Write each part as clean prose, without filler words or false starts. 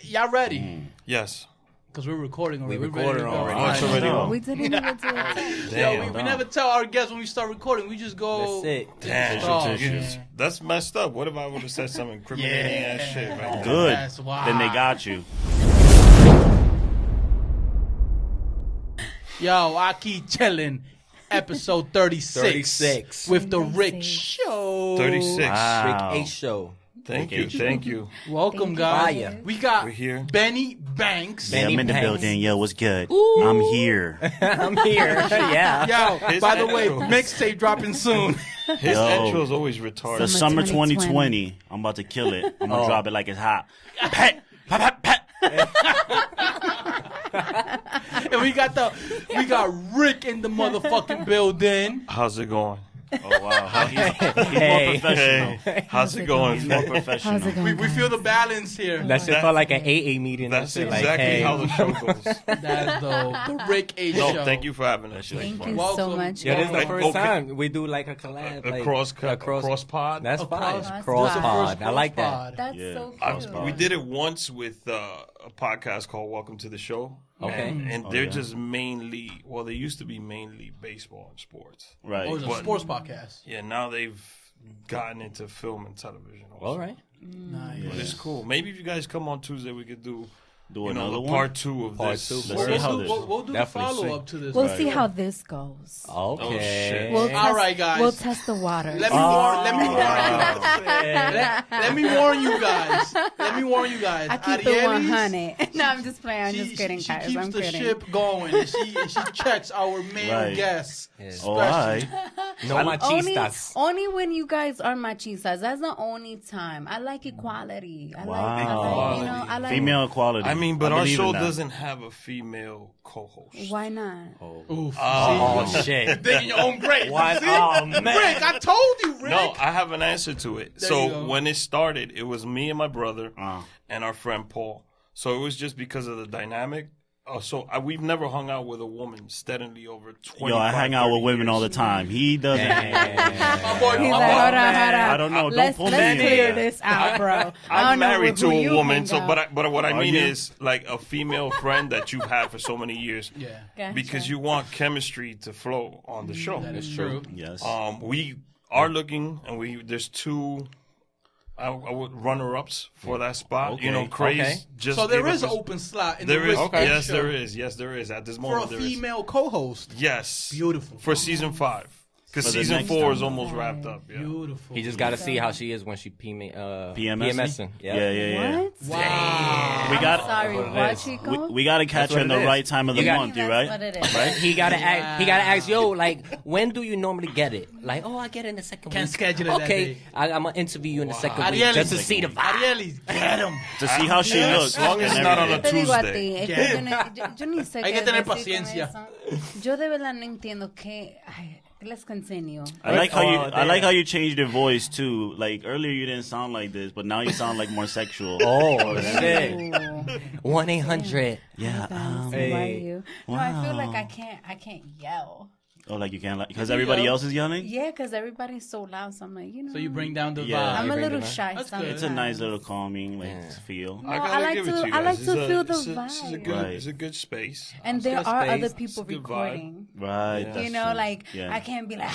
Y'all ready? Yes. Because we're recording already. We're recording already. Oh, it's already on. We didn't even do it. Yo, we never tell our guests when we start recording. We just go. That's it. Damn. That's messed up. What if I would have said some incriminating ass shit right there? Good. That's wild. Then they got you. Yo, Aqui Chillin, episode 36. 36. With the 36. Rick Show. 36. Wow. Rick A Show. Thank you. Welcome, guys. Fire. We got We're here. Benny Banks. Yeah, I'm in the Banks. building. Yo, what's good? Ooh. I'm here. I'm here. Yeah. Yo, His by the way, intro. mixtape dropping soon. His Yo. intro is always retarded. The Summer summer 2020. 2020. I'm about to kill it. I'm gonna Oh. drop it like it's hot. Pat, pat, pat, pat. And we got Rick in the motherfucking building. How's it going? Oh wow, he's more Hey. professional. Hey, how's it going? He's more professional. How's it going? We feel the balance here. That shit felt like an AA meeting. That's Shit, exactly like, hey. how the show goes. That's the Rick A No, Show. thank you for having us. Thank you Welcome. so much. Yeah, this is the Like, first okay. time we do like a collab. Like, cross pod. That's cross- fine. That's Cross the pod. first I like cross that. pod. That's Yeah. so Cross cute. pod. We did it once with a podcast called Welcome to the Show. Okay. And they're just mainly, well, they used to be mainly baseball and sports. Right. Oh, it's a But- sports podcast. Yeah, now they've gotten into film and television. Also. All right. Nice. But it's cool. Maybe if you guys come on Tuesday, we could do Another the one. part 2 of Part this. two. Let's We'll, see how do, this. we'll do the Definitely follow up to this. We'll right? see how this goes. Okay. Oh, shit. We'll All right, guys. We'll test the waters. Let me warn you guys. Let me warn you guys. I keep it Arielis, 100. No, I'm just playing. I'm just kidding, she guys. keeps I'm the kidding. ship going. And she checks our male Right. guests. Oh, I. No machistas. Only when you guys are machistas. That's the only time. I like equality. I Wow. like, I like. Female equality. I mean, but our believe in show that. doesn't have a female co-host. Why not? Oof. Oh, See? shit. Digging your own grave. What? See? Oh, man. Rick, I told you, Rick. No, I have an answer to it. There you go. So when it started, it was me and my brother Uh. and our friend Paul. So it was just because of the dynamic. We've never hung out with a woman steadily over 20 Yo, I hang out with women all the time. He doesn't. My boy, He's my like, boy. hold on. I don't know. Let's Don't pull me in clear here. this out, bro. I I'm don't know married who to you a woman, hang so out. but what I mean you? is like a female friend that you've had for so many years. Yeah, Gotcha. Because you want chemistry to flow on the show. that is true. Yes. We are looking, and there's two I would runner-ups for that spot. Okay. You know, Craze. Okay. Just So there gave is us an his- open slot in There the is. Rick Yes, Show there is. Yes, there is. At this for moment, a there is. female co-host. Yes. Beautiful. For season 5. Because For the season next 4 is time. almost wrapped up. Yeah. Beautiful. He just got to see how she is when she PMS. PMSing. Yeah. What? Wow. We got. Sorry, That's what it what, is. Chico? We got to catch That's her in what the it right is. time of the You got- month, you That's right? what it is. Right? He gotta ask. He gotta ask. Yo, like, when do you normally get it? Like, oh, I get it in the second Can't week. schedule it that Okay, day. I'm gonna interview you in the second week Arielis. just to see the vibe. Arielis, get him. To see how she looks. As long as it's not on a Te digo a Tuesday. ti, es que yo ni sé Hay qué que tener decir con paciencia. eso. Yo de verdad no entiendo qué. Ay, let's continue. I like how you. Oh, I like damn. how you changed your voice too. Like earlier, you didn't sound like this, but now you sound like more sexual. Oh shit! Ooh. 1-800. Yeah. Why Hey. you? No, I feel like Wow. I can't yell. Oh, like you can't, like, because everybody else is yelling. Yeah, because everybody's so loud. So I'm like, you know. So you bring down the Yeah. vibe. I'm a bring little them out. shy. That's good. sometimes. It's a nice little calming like Yeah. feel. No, gotta I like give it to. you I like guys. to feel the It's a vibe. good, Right. it's a good space. And there good are space. other people It's a good vibe. recording. Right. Yeah. that's You know, true. like Yeah. I can't be like,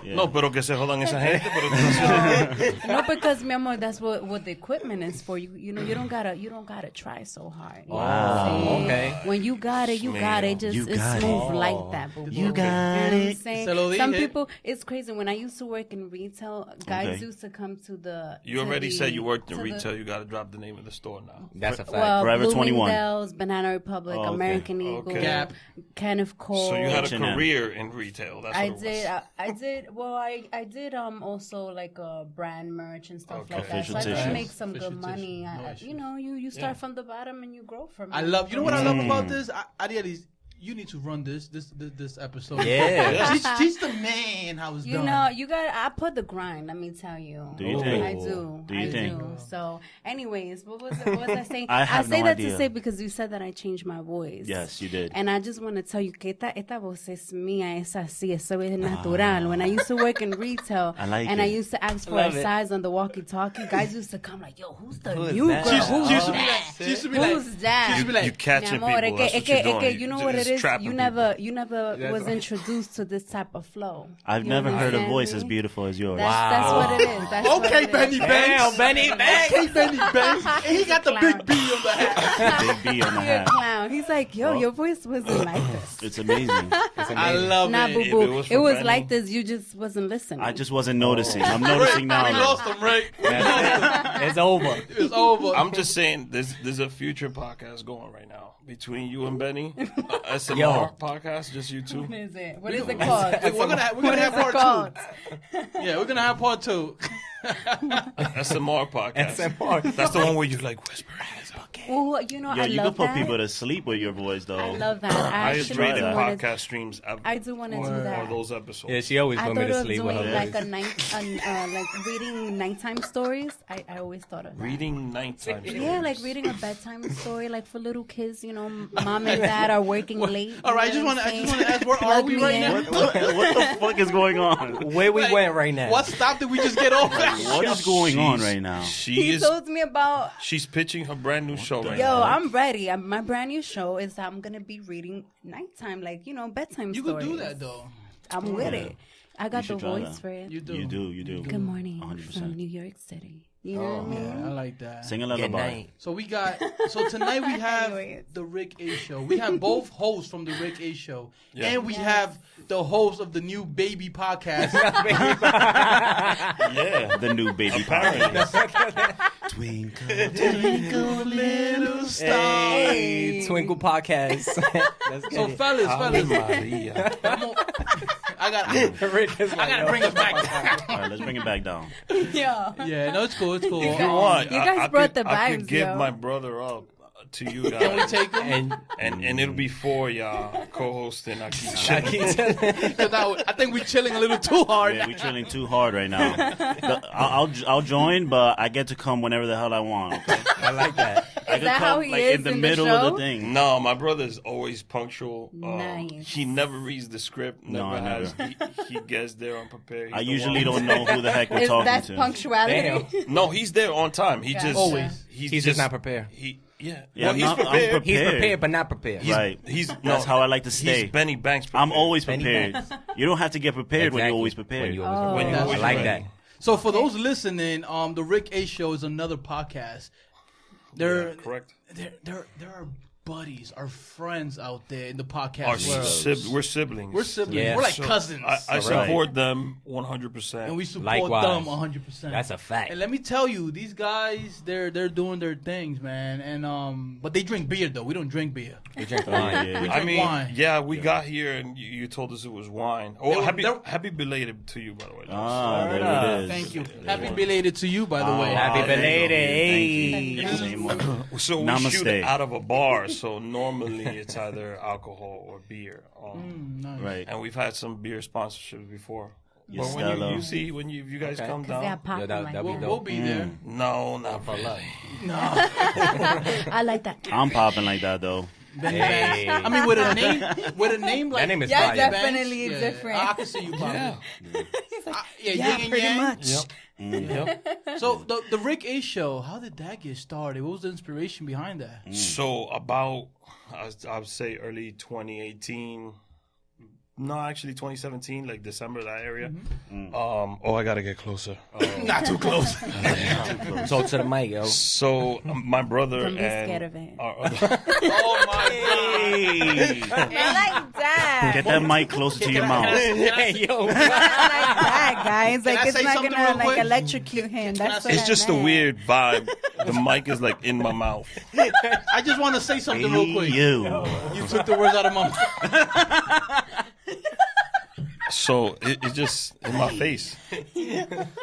Yeah. No, pero que se jodan esa gente. Pero no, because mi amor, that's what the equipment is for. You know, you don't gotta try so hard. You Wow. know what I'm saying? Okay. When you got it, you got it. Just You it's got smooth it. like that. Boo, You boo. got You know what I'm it. saying? Se lo Some dije. people, it's crazy. When I used to work in retail, guys Okay. used to come to the. you to already the- said you worked in to the- retail. You got to drop the name of the store now. That's a fact. Well, Forever 21. Bloomingdale's, Banana Republic, Oh, okay. American Eagle, Okay. Gap. Kenneth Cole. So you had a H&M. career in retail. That's what I it was. did. I did. Well, I did. Also like brand merch and stuff Okay. like that. Official So I did tissue. make some Official good money. tissue. No You issues. know, you start from the bottom and you grow from it. I love. You know what I love about this? Arielis, you need to run this episode. Yeah. Teach the man how it's You done. know, I put the grind. Let me tell you. Do you think? I do. Do you think? So, anyways, what was I saying? I have say no that idea. to say because you said that I changed my voice. Yes, you did. And I just want to tell you que esta voz es mía, es así, eso es natural. When I used to work in retail, I like and I it. used to ask for Love a it. size on the walkie-talkie, guys used to come like, yo, who's the Who is new that? girl? She She used to be like, she used to be like, Who's that? she used to be like, You catching Mi amor, people. That's what you're doing. you know what it just is? trapping You never was introduced to this type of flow. I've You never heard a understand voice me? as beautiful as yours. That's what it is. That's what okay, it is. Benny Banks. Damn, Benny Banks. Okay, Benny Banks. And he got the Clown. big B on the hat. Big B on the You're a hat. clown. He's like, yo, your voice wasn't like this. It's amazing. I love Nah, it. boo If it boo. was It for was Benny- like this. You just wasn't listening. I just wasn't noticing. I'm noticing now. We though. lost him, Rick. It's over. It's over. I'm just saying, there's a future podcast going right now between you and Benny. SMR Yo. podcast, just you two. What is it? What is it called? We're gonna have What is it part called? 2. Yeah, we're gonna have part 2. SMR podcast. SMR. That's the one where you like whisper. Well, you know, Yo, I you love could put that. people to sleep with your voice, though. I love that. I Highest actually rated do wanna- podcast streams ever. I do want to do Or that. those episodes. Yeah, she always I put thought me to of sleep with doing her like voice. like reading nighttime stories. I always thought of that. Reading nighttime stories. Yeah, like reading a bedtime story, like for little kids. You know, mom and dad are working late. All right, I just want to ask, where are we right now? What the fuck is going on? Where we Like, went right now. What stop did we just get off at? What is going on right now? He told me about. She's pitching her brand new show right Yo, now. I'm ready. My brand new show is I'm gonna be reading nighttime, like bedtime You stories. could do that though. I'm with it. I got should the try voice that. for it. You do. You do. Good morning 100%. from New York City. You know what I mean? Yeah, I like that. Sing a Good lullaby. night. So tonight we have Anyways. the Rick A Show. We have both hosts from the Rick A Show, Yeah. and we have the host of the new Baby podcast. Yeah. The new baby Apparently. Twinkle, Twinkle little star. Hey, Twinkle Podcast. Let's get So it. fellas, Maria. I gotta bring us back. All right, let's bring it back down. Yeah. Yeah, no, it's cool. It's cool. If you want, You guys I brought could, the I could vibes, give yo. my brother up to you guys. Can we take them? and it'll be for y'all co-hosting Aqui Chillin. Because I think we're chilling a little too hard. Yeah, we're chilling too hard right now. I'll join, but I get to come whenever the hell I want. Okay? I like that. I could that come how he like is in the in the middle show? of the thing. No, my brother is always punctual. Nice. He never reads the script. No, Never I has. He gets there unprepared. He's I the usually one- don't know who the heck we're talking That's to. punctuality. Damn. No, he's there on time. He Gotcha. just Always. He's just not prepared. Yeah, well, I'm he's not- I'm prepared. prepared. He's prepared, but not prepared. Right. He's That's how I like to stay. He's Benny Banks. Prepared. I'm always Benny prepared. Banks. You don't have to get prepared when you're always prepared. When you always When prepared. you're I always like ready. that. So for those listening, the Rick A Show is another podcast. Yeah, correct. There are buddies, our friends out there in the podcast Our world. we're siblings. We're siblings. Yeah. We're like So cousins. I support them 100%. and we support Likewise. them 100%. That's a fact. And let me tell you, these guys, they're doing their things, man. And but they drink beer though. We don't drink beer. We drink wine. Yeah. We I drink mean, wine. yeah, we got here and you told us it was wine. Oh, happy belated to you, by the way. Ah, there enough. it is. Thank you. Happy belated to you, by the way. Happy there you go. belated. Thank you. Hey. Same one. So we Namaste. shoot it out of a bar, so normally it's either alcohol or beer. Nice. Right. And we've had some beer sponsorships before. Yes, But when Stella. you see, when you guys Okay. come They're down, popping that- like that that. we We'll be there. no, not really. I like that. I'm popping like that though. Benny Hey. Banks. I mean, with a name like That name is Yeah, fire. Banks, definitely yeah, different. I can see you popping. Yeah. Yeah, Yeah, yin and pretty yang. much. Yep. So the Rick A Show, how did that get started? What was the inspiration behind that? So about, I would say early 2018. No, actually 2017, like December, that area. Oh, I gotta get closer. Not too close. Talk to the mic, yo. So my brother Don't be and scared of it. Oh my Hey, I like that. get that mic closer to your mouth. Hey, yo. I like that, guys. Can I Like it's say not something gonna real like quick? electrocute him. That's what it's I just a meant. weird vibe. The mic is like in my mouth. I just want to say something real quick. You. You took the words out of my mouth. So it just in my face.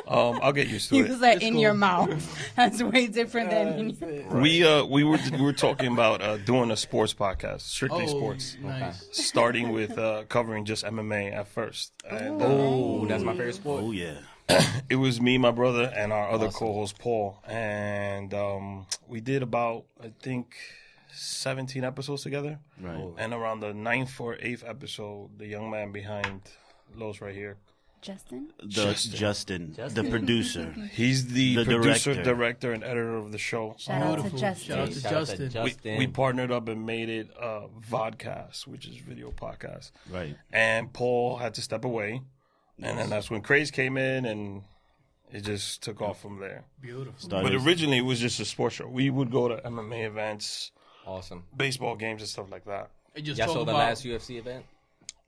I'll get used to He it. was like in your mouth. That's way different than in We were talking about doing a sports podcast, strictly Oh, sports, nice. starting with covering just MMA at first. And Oh, that's my favorite sport. Oh yeah. it was me, my brother, and our other co-host Paul, and we did about I think 17 episodes together. Right. And around the 9th or 8th episode, the young man behind Los right here, Justin. Justin, the producer. he's the The producer, director. director, and editor of the show. Shout out to Beautiful. Justin. Shout out to Shout out to Justin. Justin. We partnered up and made it Vodcast, which is video podcast. Right. And Paul had to step away. And then that's when Craze came in, and it just took off from there. Beautiful. But originally, it was just a sports show. We would go to MMA events, Awesome. baseball games, and stuff like that. And just Y'all talk saw the about last UFC event?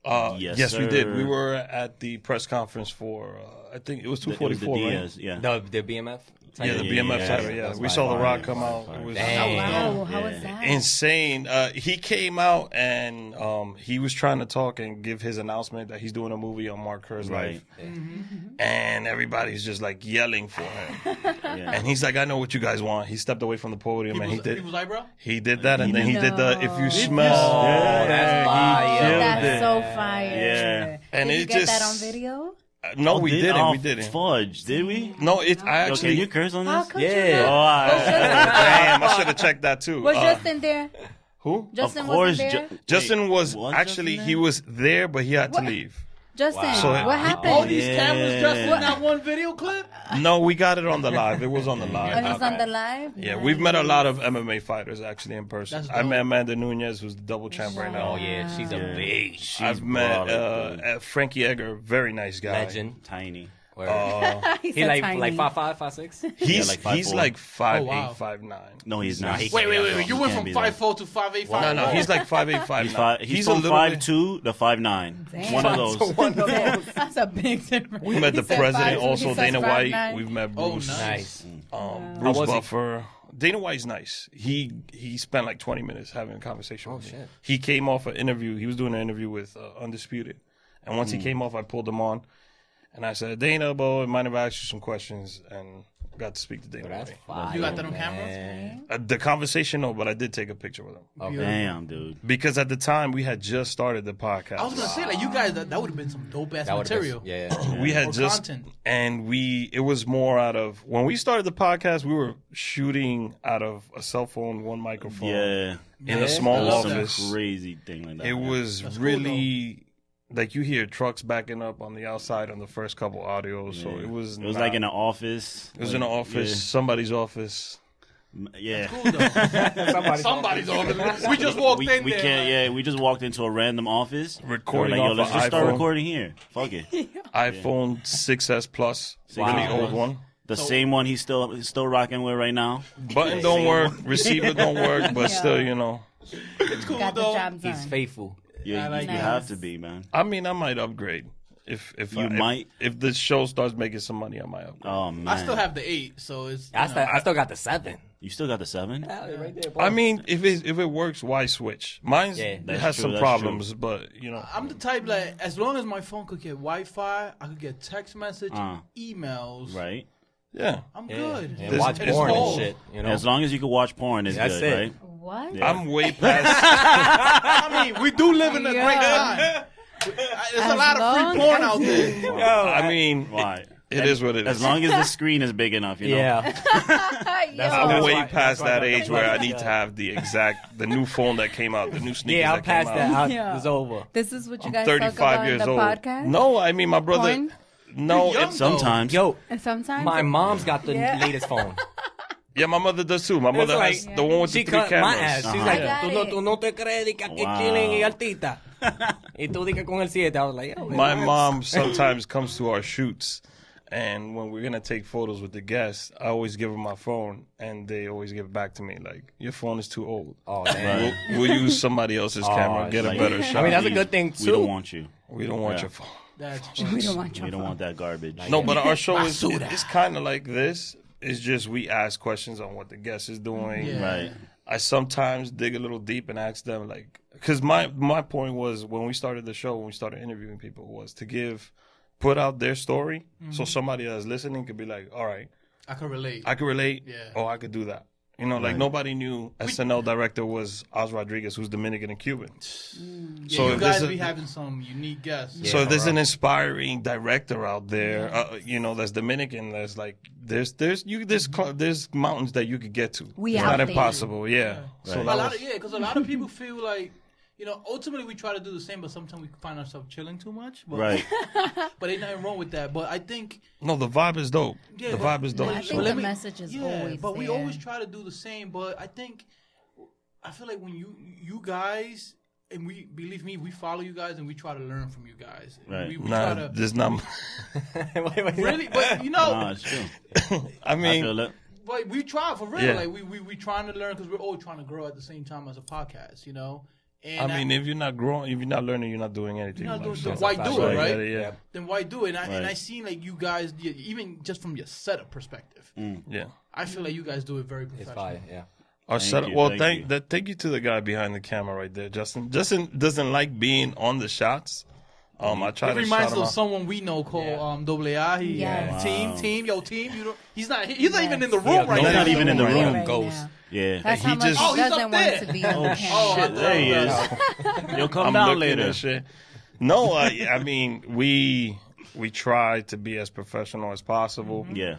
Yes, we did. sir. We were at the press conference for, I think it was It was 244, the right? Diaz, yeah. The BMF? Yeah, the Yeah, BMF yeah, title, yeah. that's We fine. saw The Rock Fire, come out. fire. It was Wow, how was that? insane. He came out and he was trying to talk and give his announcement that he's doing a movie on Mark Kerr's Right. life. And everybody's just like yelling for him. Yeah. And he's like, I know what you guys want. He stepped away from the podium and people's eyebrow. he did that, and then he did the if you Oh, smell. that's fire. That's so fire. Yeah. And Did you it get that just- on video? No, we didn't. Oh, We didn't. Fudge, did we? No, it's I Yo, can actually. you curse on How this? could you Yeah. not? Oh, I- Damn, I should have checked that too. Was Justin there? Who? Justin of course, wasn't there? Justin was was actually Justin he there? was there, but he had to leave. Justin, So- what happened? All these Yeah. cameras just in that one video clip. No, we got it on the live. It was on the live. It was on the live? Yeah, we've met a lot of MMA fighters actually in person. That's I met dope. Amanda Nunez, who's the double champ right now. Oh, yeah. She's a beast. I've met brolic, dude. Frankie Edgar, very nice guy. Legend. Tiny. He's He so like tiny. 5'5", 5'6". He's like 5'4". he's like 5'8", Oh, wow. 5'9". No, he's not. He's- Wait. You He went can't from be that. 5'4" to 5'8", No, 5'9". no, he's like 5'8", 5'9". He's a from little bit. 5'2" to 5'9". Damn. One of those. That's a big difference. We met the He said president, 5'2", also he says Dana White. 5'9". We've met Oh, Bruce. nice. Bruce was he? Buffer. Dana White's nice. He spent like 20 minutes having a conversation with me. shit. He came off an interview. He was doing an interview with Undisputed. And once he came off, I pulled him on. And I said, Dana, boy, mind if I ask you some questions? And got to speak to Dana That's White. fire. You got that on camera? man. The conversation, no, but I did take a picture with him. Damn, dude. Because at the time, we had just started the podcast. I was gonna say like you guys that would have been some dope ass That would've been- material. Yeah. We had Or just, content. and it was more out of, when we started the podcast, we were shooting out of a cell phone, one microphone. Yeah. In Yeah. a small I love Some office. crazy thing like that. It was That's cool, really like you hear trucks backing up on the outside on the first couple audios. So it was. It was like in an office. It was in an office, somebody's office. Yeah. Cool though. Somebody's office. We just walked in We there. can't. Yeah, we just walked into a random office. Recording We're like, yo, off let's an just start iPhone. recording here. Fuck it. iPhone 6s Plus, really Wow. old one. The same one he's still rocking with right now. Button don't work, receiver don't work, but still, you know. It's cool Got the though. job done. He's faithful. Yeah, I like you it. have to be, man. I mean, I might upgrade if You might. if the show starts making some money, I might upgrade. Oh man, I still have the 8, so it's. I still got the 7. You still got the 7? Right there, boy. I mean, if it works, why switch? Mine Yeah, that's has true, some that's problems, but you know. I'm the type like as long as my phone could get Wi-Fi, I could get text message, emails. Right. Yeah. I'm Yeah. good. And watch And it's porn and cold. shit. You know. As long as you can watch porn, it's That's good, it. right? What? Yeah. I'm way past. I mean, we do live in a great Yeah. time. There's As a lot of long free porn as- out there. I mean, Why? it is what it is. As long as the screen is big enough, you know. Yeah. I'm That's way why- past that's why that I age where I got need to have the new phone that came out, the new sneakers Yeah, I'm that came past out. that. Yeah. It's over. This is what you I'm guys talk 35 about years in the old. podcast? No, I mean my brother. Porn? No, Young it's Sometimes. Yo, And sometimes my mom's got the Yeah. latest phone. yeah, my mother does too. My mother It's has like- the one with She the 3 cut my ass. cameras. She's Uh-huh. like, I got tú it. no te crees que aquí Wow. chilling y artista. Y tú dices con el 7. I was like, yo, My man. mom sometimes comes to our shoots, and when we're gonna take photos with the guests, I always give her my phone, and they always give it back to me like, "Your phone is too old. Oh, damn. We'll use somebody else's camera, get a like- better shot. I mean, that's a good thing, We too. don't want you. we don't want Yeah. your phone." That's we don't want your We don't phone. want that garbage. No, but our show is Basura. it's kind of like this, It's just we ask questions on what the guest is doing. Yeah. Right. I sometimes dig a little deep and ask them, like, because my point was when we started the show, when we started interviewing people, was to put out their story, so somebody that's listening could be like, all right, I can relate. I could relate. Yeah. Oh, I could do that. You know, like nobody knew SNL director was Oz Rodriguez, who's Dominican and Cuban. Yeah, So you if guys there's be having some unique guests. So if there's an inspiring director out there, you know, that's Dominican, that's like there's mountains that you could get to. We it's out not there. impossible. Yeah. So A that lot was- because a lot of people feel like, you know, ultimately we try to do the same, but sometimes we find ourselves chilling too much. But, Right. But ain't nothing wrong with that. But I think, no, the vibe is dope. yeah, The but- vibe is dope. I but think let the me- message is yeah, always but we there. always try to do the same. But I think, I feel like when you guys, and we believe me, we follow you guys and we try to learn from you guys. Right. We try Nah, to there's not. really, but you know, Nah, it's true. I I mean, feel it. but we try for real. Yeah. Like we trying to learn because we're all trying to grow at the same time as a podcast. You know. I And mean, if you're not growing, if you're not learning, you're not doing anything. You're not in doing life, so so- why do So it, I right? get it, yeah. then why do it? And Right. I seen like you guys, even just from your setup perspective, Yeah. I feel like you guys do it very It's professional. fire, yeah. Our Thank setup. you, Well, thank you. thank you to the guy behind the camera right there, Justin. Justin doesn't like being on the shots. I try It to reminds shout us him of out. someone we know called AA. He Yes. team, yo team. You know, he's not even in the room Yeah, right he's now. not even in the Right room. right Ghost. now. Yeah. That's He how much just- he Oh, he's doesn't up want there. to be on the Oh, camera. There he is. You'll come I'm down looking later. at shit. No, I mean we try to be as professional as possible. Yeah.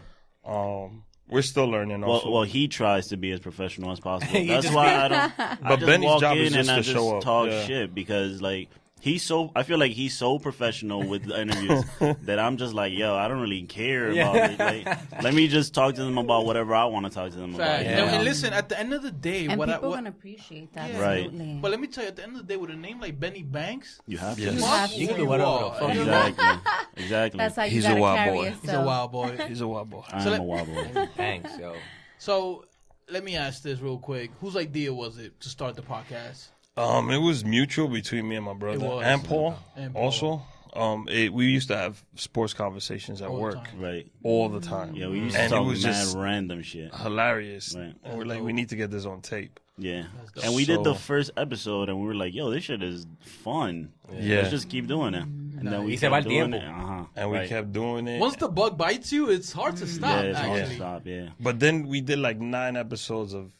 We're still learning. Also. Well, he tries to be as professional as possible. You That's just- why I don't. I But just Benny's walk job in is and just I to just show up. talk Yeah. shit because like I feel like he's so professional with the interviews that I'm just like, yo, I don't really care about it. Like, let me just talk to them about whatever I want to talk to them about. Fact. you And, know? and listen, at the end of the day, And what people what, can appreciate that. Yeah. Right. Absolutely. but let me tell you, at the end of the day, with a name like Benny Banks, You have to. Yes. You have You can to. do whatever the are. fuck you want. Exactly. Exactly. That's how you He's a gotta wild carry boy. yourself. he's a wild boy. He's a wild boy. I'm So let- a wobble. Thanks, yo. So let me ask this real quick: whose idea was it to start the podcast? It was mutual between me and my brother It was. and Paul. And Paul. Also, we used to have sports conversations at All the work time. Right. all the time. Yeah, we used to And it talk was mad just random shit. hilarious. Right. And we're like, we need to get this on tape. Yeah. dope. And we did the So- first episode and we were like, yo, this shit is fun. Yeah. Let's just keep doing it. And then we Y se va kept el doing tiempo. it. Uh-huh. And we Right. kept doing it. Once the bug bites you, it's hard to stop. Yeah, it's hard to actually, stop, yeah. But then we did like 9 episodes of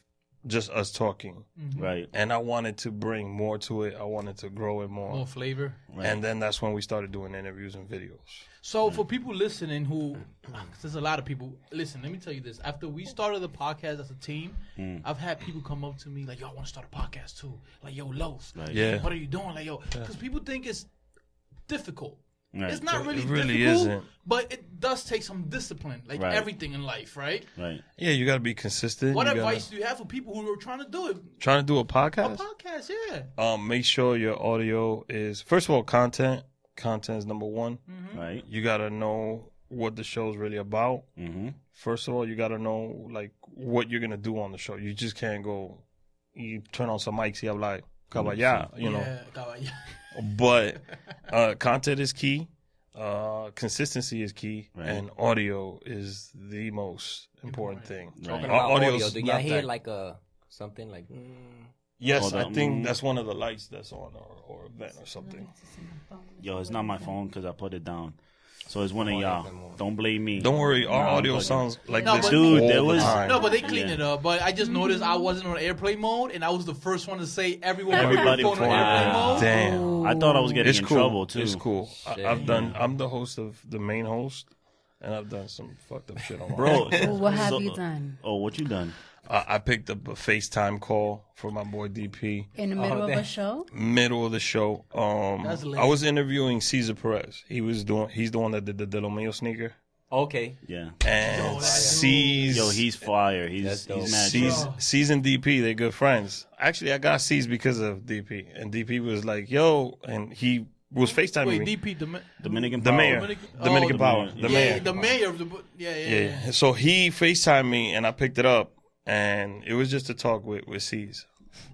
just us talking. Right. And I wanted to bring more to it. I wanted to grow it more. more flavor. Right. And then that's when we started doing interviews and videos. So for people listening who, 'cause there's a lot of people. Listen, let me tell you this. After we started the podcast as a team, I've had people come up to me like, "Yo, I want to start a podcast too." Like, "Yo, Los, Right. Yeah. what are you doing?" Like, "Yo," because people think it's difficult. Right. It's not really It really difficult, isn't. but it does take some discipline, like Right. everything in life, right? Right. Yeah, you got to be consistent. What You gotta- advice do you have for people who are trying to do it? Trying to do a A podcast? podcast, yeah. Make sure your audio is, first of all, content. Content is number one. Right. You got to know what the show's really about. Mm-hmm. First of all, you got to know like what you're going to do on the show. You just can't go, you turn on some mics, you have like, caballá, you know. Yeah, caballá. But content is key. Consistency is key, Right. and audio is the most important thing. Talking Our about audio's audio, do y'all not hear that- like something like? Yes, Hold I on. think that's one of the lights that's on, or a vent or something. Yo, it's not my phone because I put it down. So it's one of y'all. Don't blame me. Don't worry, our Nah, audio but- sounds like No, this but- Dude, all there the was- time. No, but they clean Yeah. it up. But I just noticed I wasn't on airplane mode, and I was the first one to say everyone Everybody put their phone on before- airplane mode. Damn, I thought I was getting it's in cool. trouble too. It's cool. Shit. I'm the host of the main host, and I've done some fucked up shit on my Bro. Well, what have So- you done? Oh, what you done? I picked up a FaceTime call for my boy DP. In the middle of damn. a show? Middle of the show. That's lit. I was interviewing Cesar Perez. He's the one that did the De Lo Mio sneaker. Okay. Yeah. And C's, Yo, he's fire. That's dope. He's mad. C's and DP, they're good friends. Actually, I got C's because of DP. And DP was like, yo, and he was FaceTiming Wait, me. DP, Dominican The Power. mayor. Dominican Power. the The yeah, mayor. the mayor of the. Yeah. Yeah. So he FaceTimed me and I picked it up and it was just to talk with C's.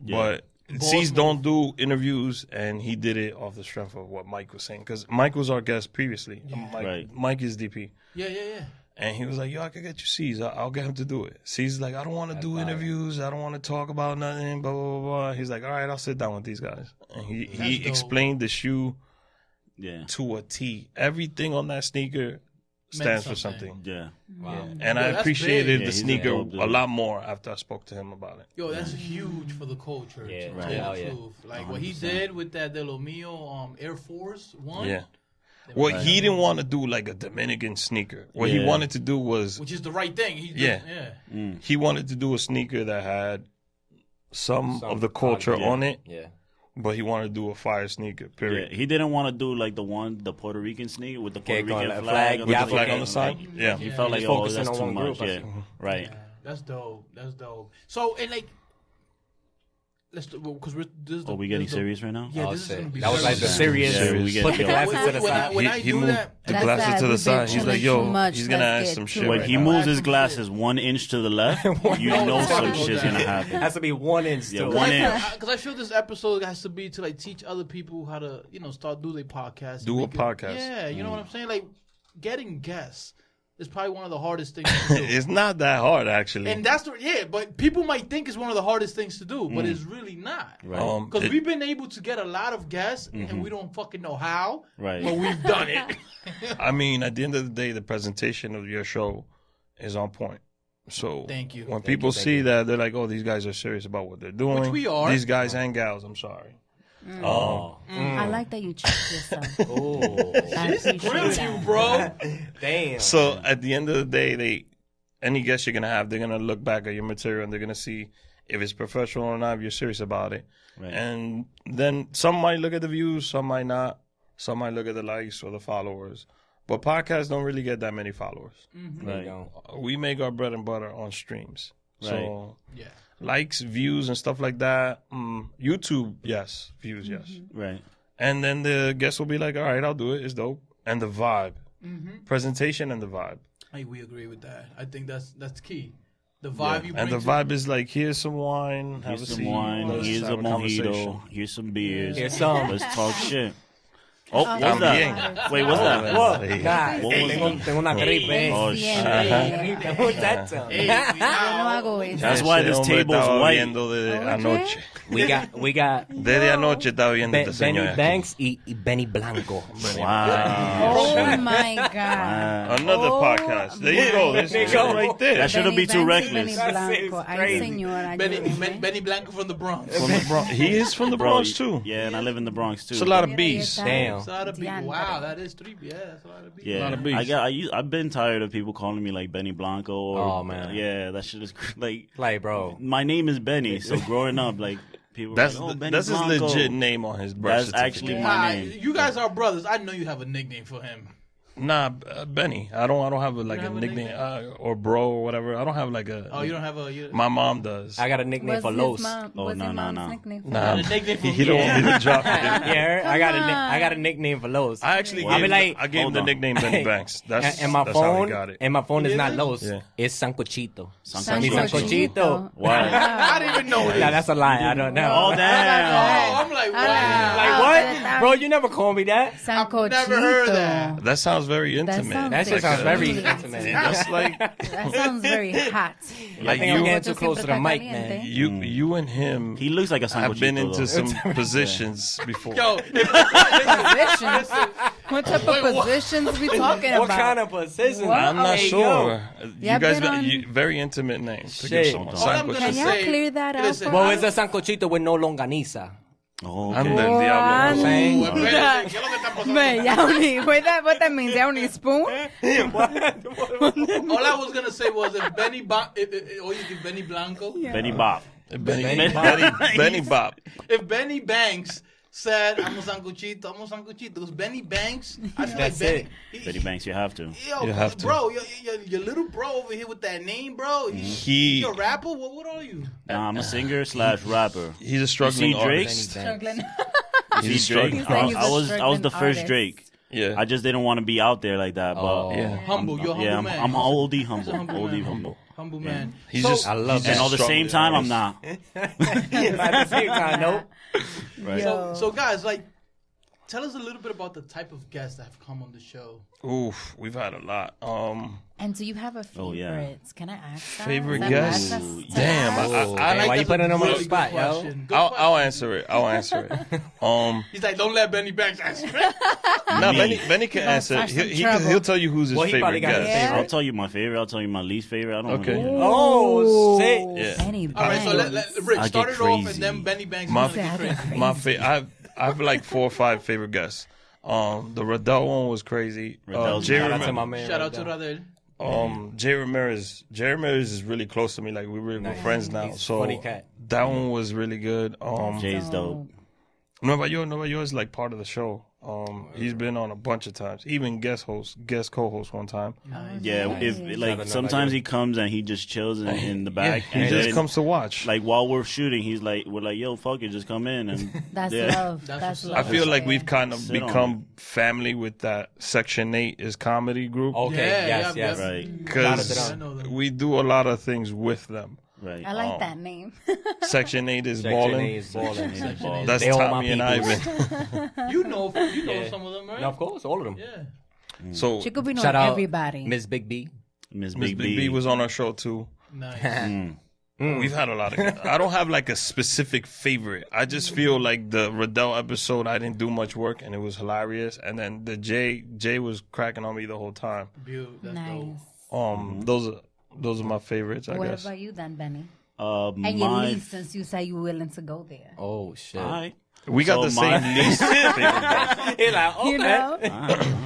Yeah. But Boss C's move. don't do interviews and he did it off the strength of what Mike was saying. Because Mike was our guest previously. Right. Mike is DP. Yeah. And he was like, yo, I could get you C's. I'll get him to do it. C's like, I don't want to do interviews. I don't want to talk about nothing, blah, blah, blah, blah. He's like, all right, I'll sit down with these guys. And he explained the shoe to a T. Everything on that sneaker stands for something. Yeah. Wow. And I appreciated the he's sneaker a dope dude. a lot more after I spoke to him about it. Yo, that's huge for the culture. Yeah, to right. tell the Yeah. truth. Like what he did with that De Lo Mio Air Force One. Yeah. Well, he didn't want to do like a Dominican sneaker. What he wanted to do was, which is the right thing. he wanted to do a sneaker that had some of the culture on it. Yeah. But he wanted to do a fire sneaker, period. Yeah, he didn't want to do like the Puerto Rican sneaker with the Puerto Rican flag. With the flag on the side? Yeah. He felt like, oh, that's too much. Yeah, right. Yeah, that's dope. That's dope. So, and like, let's because this. Are we getting serious right now? Yeah, this is gonna be. That was like the serious. Yeah, Put the glasses to the side. When I He do moved that, the That's glasses that. to the We've side. been He's like, chilling yo, too much. he's going to Let's ask get some to shit it. When right he now. moves his glasses 1 inch to the left, you know some shit's gonna happen. Has to be 1 inch. Yeah, too. 1 inch. because I feel this episode has to be to like teach other people how to start do their podcast. Do a Make it- podcast. Yeah, you know what I'm saying? Like getting guests is probably one of the hardest things to do. It's not that hard, actually. And that's but people might think it's one of the hardest things to do, but it's really not. Right. Because we've been able to get a lot of guests, and we don't fucking know how. Right. But we've done it. I mean, at the end of the day, the presentation of your show is on point. So Thank you. when people see that, they're like, oh, these guys are serious about what they're doing. Which we are. These guys and gals, I'm sorry. I like that you check yourself. Oh, I appreciate Real that. you, bro. damn. So at the end of the day, any guest you're going to have, they're going to look back at your material and they're going to see if it's professional or not, if you're serious about it. Right. And then some might look at the views, some might not. Some might look at the likes or the followers. But podcasts don't really get that many followers. There you go. We make our bread and butter on streams. So Yeah. likes, views, and stuff like that. YouTube, yes. Views, yes. Right. And then the guest will be like, all right, I'll do it. It's dope. And the vibe. Presentation and the vibe. Hey, we agree with that. I think that's key. The vibe you bring. And the to- vibe is like, here's some wine. Have Here's a some seat. wine. Let's Here's have a conversation. mojito. Here's some beers. Here's some. Let's talk shit. Oh, what's También. that? Wait, what's that? What? Hey. God, What was tengo una gripe. Oh, Yeah. What's that sound? Hey, Yo no hago eso. That's why this Ese hombre table's estaba white. viendo desde Okay. anoche. We got Desde anoche estaba viendo este Benny señor aquí. Banks y Benny Blanco. Wow. Oh my God. Another Oh, podcast. There you go. This There you is go. right there. That shouldn't be too Banks y reckless. Benny That Blanco. seems Ay, crazy. señora. Benny, ayúdeme. Benny Blanco from the Bronx. From the Bronx. He is from the Bro, Bronx too. Yeah, and I live in the Bronx too. It's a lot of Mira, bees. ahí está. Damn. That's a lot of people. Diantre. Wow, that is 3. Yeah, that's a lot of people. Yeah, lot of beats. I've been tired of people calling me like Benny Blanco. Or, Oh, man. Yeah, that shit is like. Like, bro. My name is Benny, so growing up, like people. That's were like, oh, Benny that's his Blanco. legit name on his birth That's certificate. actually Nah, my name. you guys are brothers. I know you have a nickname for him. Nah, Benny. I don't have a have a nickname nickname? Or bro or whatever. I don't have like a. Oh, you don't have a. You, My mom does. I got a nickname What's for his Los. mom? Oh, What's no, his no, mom's no. nickname? Nah, a nickname for he don't want me to drop it. Yeah, I got a nickname for Los. I actually I gave, be like- I gave him Hold the on. nickname Benny Banks. That's and my that's how phone, he got it. and my phone is not Los. Yeah. It's Sancochito. Sancochito. Sancochito. Why? I didn't even know Nah, this. that's a lie. I don't know. Oh damn! Oh, I'm like, wow. Like what, bro? You never called me that. Sancochito. never heard of that. That sounds very intimate. sounds That shit Like sounds a- very Really intimate. That's like That sounds very hot. I like think I'm you, getting too close to the mic, man. you and him He looks like a have been sancochito, into though. some positions before. Yo, Positions. What type of positions we talking What about? kind of position? What? I'm not Hey, sure. Yeah, You guys, been on- very intimate name to Shit. give someone. All I'm Sancocho. gonna Can y'all say- clear that out listen, for Well, us? it's a sancochito with no longaniza. Oh, I'm okay. the Diablo. Saying? ¿qué es lo que está pasando? Man, y'all need, what that means? Y'all need spoon? All I was gonna say was if Benny Benny Blanco, Benny Bop. Benny Bop. if Benny Banks said I'm a sancochito, because Benny Banks, I feel That's like it. Benny Banks, you have to. Yo, You have to. bro, your little bro over here with that name, bro. He You a rapper? What are you? Nah, I'm a singer / rapper. he's a struggling See Drake? artist. Struggling. He's a See Drake? struggling saying he's I a was the struggling first artist. Drake. Yeah. I just didn't want to be out there like that. But Oh. Yeah. Humble, you're a humble yeah, man. I'm oldie humble. humble Oldie man. humble. Humble man. He's So- just. I love he's that. And just all the same struggling time, I'm artist. not. At the same time, nope. Right. So guys, like, tell us a little bit about the type of guests that have come on the show. Oof, we've had a lot. And do you have a favorite? Oh, yeah. Can I ask that? Favorite Is that guest? bad to Damn, ask? I like why you that's a putting him on the really good spot, yo? question. Good I'll question. answer it. I'll answer it. He's like, don't let Benny Banks answer it. No, Me. Benny can gonna answer. start some He'll trouble. tell you who's his Well, he probably favorite got his guest. favorite. I'll tell you my favorite. I'll tell you my least favorite. I don't Okay. really Oh, shit. Yeah. Benny All right, so Banks. Rick, I start get it off, and crazy. then Benny Banks My- is gonna get crazy. My I have like 4 or 5 favorite guests. The Riddell one was crazy. Riddell's Jay Shout out to Ramirez, my man. Shout right out to there. Radel. Jay Ramirez. Jay Ramirez is really close to me. Like we're really good friends now. He's a So funny cat. that one was really good. Jay's dope. Nueva York is like part of the show. He's been on a bunch of times, even guest co-host one time. Yeah, if Shout out like to sometimes Nobody. he comes and he just chills in the back. He and just then, comes to watch. like while we're shooting, we're like, yo, fuck it, just come in and That's yeah. love. That's That's what's I up. love. feel like we've kind of Sit on become family with that Section 8 is comedy group. Okay, Yeah, yes, yeah, yes. Right, Shout out to Because them. I know them. we do a lot of things with them. right. I like that name. Section 8 is Section A balling. is balling. Section A. That's They all Tommy my and peoples. Ivan. You know Yeah. some of them, right? No, of course, all of them. Yeah. So She could be knowing Shout out everybody. Miss Big B. Miss Miss Big Big B was on our show too. Nice. We've had a lot of. I don't have like a specific favorite. I just feel like the Riddell episode, I didn't do much work and it was hilarious. And then the Jay was cracking on me the whole time. That's Nice. dope. Those are my favorites, I What guess. about you then, Benny? And your My least, since you say you're willing to go there. Oh, shit. Alright. We got So the same my- least favorite guest. He's like, okay. You know?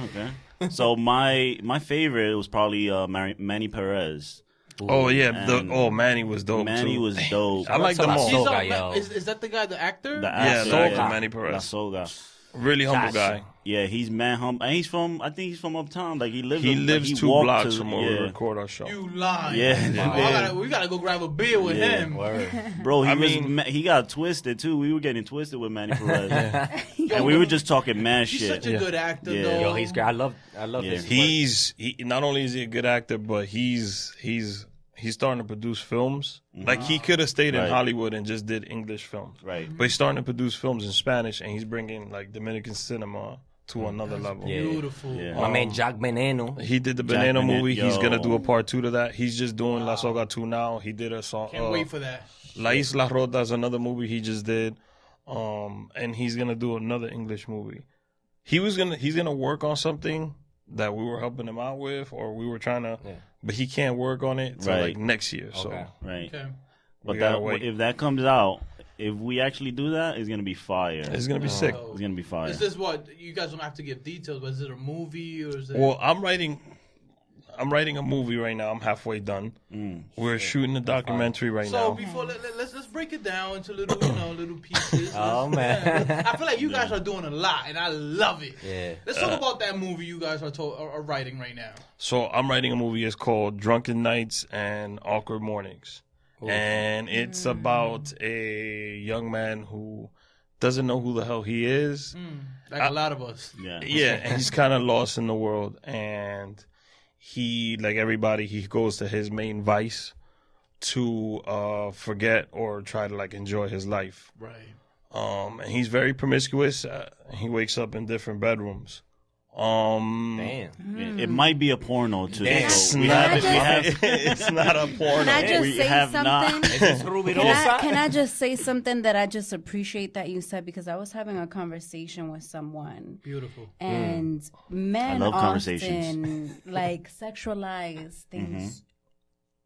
Okay. So my favorite was probably Manny Perez. Oh yeah, And Manny was dope Manny too. was dope. I like them all. He's Soga, on, yo. is that the guy, the actor? The Yeah, actor, like yeah. Manny La Perez. Soga. Really humble Gotcha. guy. Yeah, he's man humble, and I think he's from uptown. Like he lives. He like, lives he 2 walked blocks to- from where we yeah. record our show. You lying. Yeah. We gotta go grab a beer with Yeah. him. Word. Bro, mean- he got twisted too. We were getting twisted with Manny Perez, and we were just talking mad He's shit. such a good actor, Yeah. though. Yo, he's great. I love Yeah. his work. He not only is he a good actor, but he's starting to produce films. Like he could have stayed in Right. Hollywood and just did English films. Right. But he's starting to produce films in Spanish, and he's bringing like Dominican cinema to another level. Yeah. Beautiful. Yeah. My man Jack Veneno. He did the Jack Banana Bennett, movie. He's yo. gonna do a part 2 to that. He's just doing La Soga 2 now. He did a song. Can't wait for that. La Isla Rota is another movie he just did. And he's gonna do another English movie. He's gonna work on something that we were helping him out with, or we were trying to, but he can't work on it till Right. like next year. So Okay. Right. Okay. But We gotta that wait. if that comes out, if we actually do that, it's gonna be fire. it's gonna be sick. It's gonna be fire. Is this what you guys don't have to give details? But is it a movie or is it? Well, I'm writing a movie right now. I'm halfway done. We're shooting a documentary right so now. before let's break it down into little little pieces. Oh, man. I feel like you guys are doing a lot, and I love it. Yeah. Let's talk about that movie you guys are writing right now. So I'm writing a movie. It's called Drunken Nights and Awkward Mornings. And it's about a young man who doesn't know who the hell he is. Like a lot of us. yeah. Yeah, and he's kind of lost in the world. And he, like everybody, he goes to his main vice to forget or try to like enjoy his life. Right. And he's very promiscuous. He wakes up in different bedrooms. Damn. It might be a porno too. Damn. So It's we not, have it's not a porno. Can I just we say have not- something? Is this Ruby Can Rosa? I just say something that I just appreciate that you said, because I was having a conversation with someone, Beautiful. and men I love often conversations. like sexualize things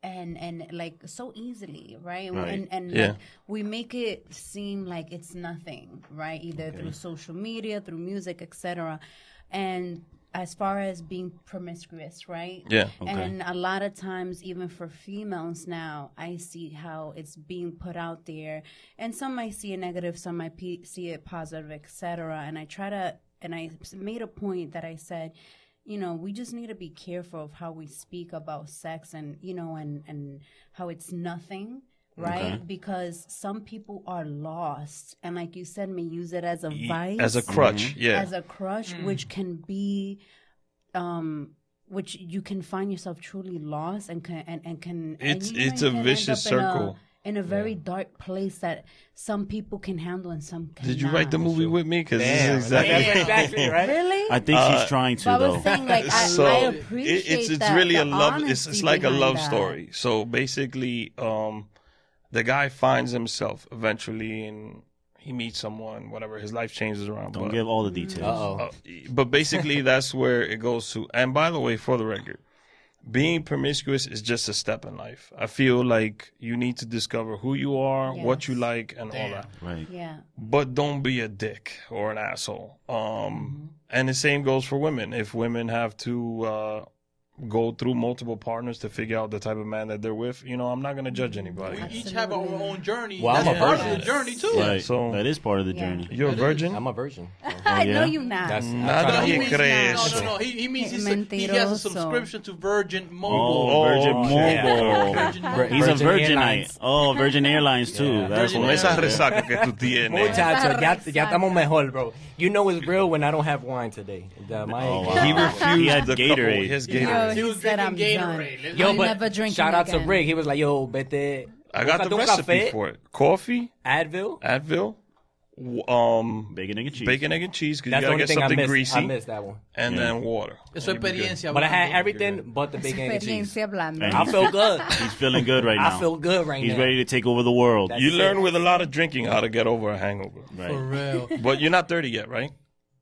and like so easily, right? Right. And Yeah. like, we make it seem like it's nothing, right? Either through social media, through music, etc. And as far as being promiscuous, right? Yeah. And a lot of times, even for females now, I see how it's being put out there, and some might see it negative, some might see it positive, etc. And I made a point that I said, we just need to be careful of how we speak about sex, and and how it's nothing. Right? Because some people are lost, and like you said, may use it as a vice, As a crutch, yeah. as a crush, which can be, which you can find yourself truly lost, and can It's you a can vicious end up in circle. in a very dark place that some people can handle and some cannot. Did you write the movie with me? Because this is That's exactly. exactly right. Really? I think she's trying to But I though. was saying, like, So I appreciate it's that, really the a love. It's honesty like a behind love that. story. So basically, the guy finds himself eventually, and he meets someone. Whatever, his life changes around. Don't but, give all the details. but basically, that's where it goes to. And by the way, for the record, being promiscuous is just a step in life. I feel like you need to discover who you are, what you like, and all that. Right. Yeah. But don't be a dick or an asshole. And the same goes for women. If women have to go through multiple partners to figure out the type of man that they're with, I'm not going to judge anybody. We each have our own journey. Well, I'm That's a part virgin. of the journey too. Right. So- that is part of the journey. You're a virgin? I'm a virgin. I know yeah? you not. That's Nadie He means- cree no, eso. no, no. He means he has a Mentiroso. subscription to Virgin Mobile. Oh, Virgin Oh, Mobile. yeah. Virgin Mobile. He's a Virgin Virginite. Airlines. Oh, Virgin Airlines too. Yeah. That's Virgin Con what. esa Airlines. resaca que tú tienes. Muchacho, ya estamos mejor, bro. You know it's real when I don't have wine today. My Oh, wow. He refused He had the Gatorade. couple, his Yo, Gatorade. He he was said I'm drinking done. Gatorade. Yo, I'm but never drinking shout out to again. Rick. He was like, yo, vete. I got the búscate un recipe café, for it. Coffee, Advil. Advil, Bacon, egg, and cheese. bacon, egg, and cheese, because you That's the gotta only get thing I something missed. greasy, I missed that one. and then water. Eso And you'll be good. experiencia. But I had hablando. everything but the bacon egg and cheese. Experiencia hablando. And I feel good. He's feeling good right now. I feel good right He's now. ready to take over the world. That's You it. learn with a lot of drinking how to get over a hangover. Right. For real. But you're not 30 yet, right?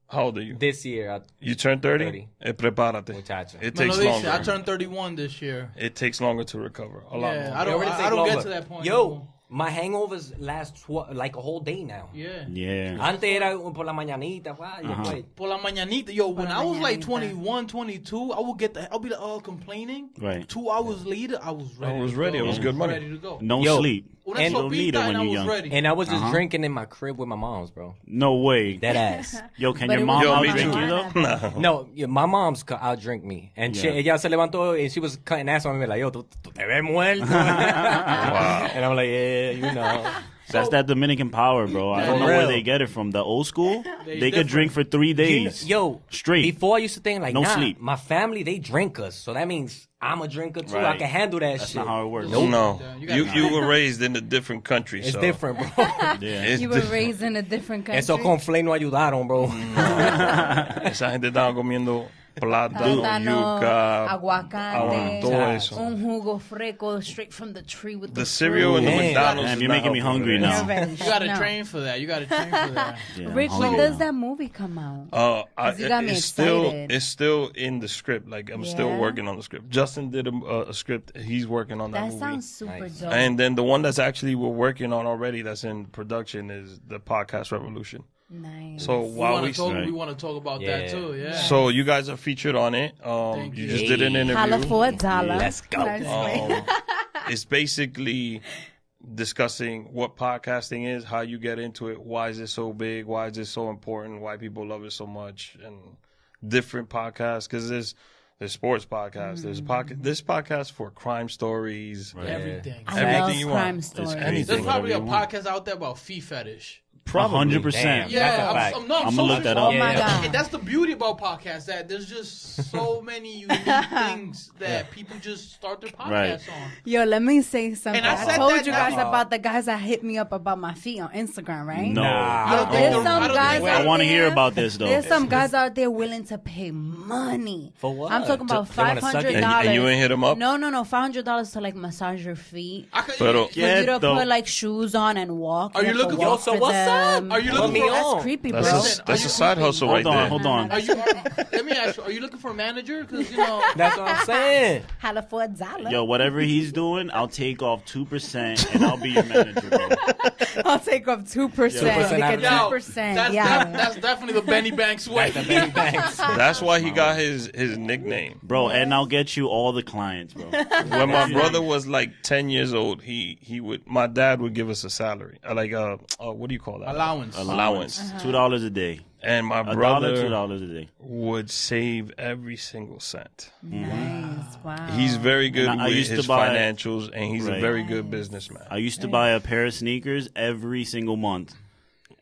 How old are you? This year, You turned 30? 30. Prepárate. Muchacho. It No, takes no, this longer. year, I turned 31 this year. It takes longer to recover. A lot Yeah, longer. I don't, already I take don't get longer. to that point. Yo, anymore. my hangovers last like a whole day now. Yeah. Yeah. Antes era por la mañanita, y después. Por la mañanita, yo, when I was like mañanita. 21, 22, I'll be like, complaining. Right. 2 hours later, I was ready. I was to ready. Go. It was good money. Ready to go. No Yo, sleep. Una and- don't need it sopita when and I you're was young. ready. And I was just drinking in my crib with my mom's, bro. No way. Dead ass. Yo, can But your it mom was Yo, out me drink too. you though? No, yeah, my mom's out drink me. And Yeah. she, ella se levantó and she was cutting ass on me like, yo, tú te ves muerto. Wow. And I'm like, yeah, you know. That's that Dominican power, bro. I don't know For where real. they get it from. The old school, they could different. drink for 3 days. Yo, straight. Before I used to think like, No nah, sleep. my family, they drink us. So that means I'm a drinker too. I Right. can handle that That's shit. not how it works. No. You gotta- You were raised in a different country. It's so different, bro. Yeah. It's You were different. raised in a different country. Esos conflay no ayudaron, bro. Esa gente estaba comiendo plátano, Plátano, yuca, aguacate, todo eso. un jugo fresco straight from the tree with The cereal fruit. and the Damn. McDonald's. Damn, is you're not making me helping hungry with now. it. Very- You gotta no. train for that. You gotta train for that. Yeah, I'm Rich, when hungry does now. that movie come out? You got me it's excited. still in the script. Like I'm still Yeah? working on the script. Justin did a script. He's working on that That movie. sounds super Nice. dope. And then the one that's actually we're working on already that's in production is the podcast Revolution. nice. So We while want to we talk about Yeah. that too. Yeah. so you guys are featured on it. Thank You you. just did an Holla interview. for $1. Let's go. It's basically discussing what podcasting is, how you get into it, why is it so big, why is it so important, why people love it so much, and different podcasts. Because there's sports podcasts, there's this podcast for crime stories, Everything. I everything love you want. crime It's stories. anything. There's probably a whatever you want. podcast out there about feet fetish. 100%. Damn. Yeah, That's a fact. I'm I'ma so look that sure. up. Oh my Yeah. God. That's the beauty about podcasts, that there's just so many unique things that people just start their podcasts Right. on. Yo, let me say something. And I I said told that- you guys that's- about the guys that hit me up about my feet on Instagram, right? No. Nah. I don't think There's they're- some I don't guys think- I out want to hear there- about this though. There's some guys out there willing to pay money. For what? I'm talking about They wanna suck it? $500. And you ain't hit 'em up? No, $500 to like massage your feet. I could, Pero- For you to Get the- put like shoes on and walk. Are you have to looking walk for- so for what's them. up? Are you Put looking me for- on. That's creepy, bro. That's Are a you- side hustle right Hold on, there. hold on. Are you? Let me ask you. Are you looking for a manager? Because you know. That's what I'm saying. Holla for $1. Yo, whatever he's doing, I'll take off 2% and I'll be your manager, bro. I'll take off 2%. 2% Like a Yo, 2%. that's, Yeah. that's definitely the Benny Banks way. That's the Benny Banks. That's why he got his nickname. Bro, and I'll get you all the clients, bro. When my brother was like 10 years old, my dad would give us a salary, what do you call that? Allowance. Allowance. $2 a day. And my $1, brother $2 a day. would save every single cent. Nice. Wow. He's very good And I with used to his buy- financials, and he's a Right. very good businessman. I used to buy a pair of sneakers every single month.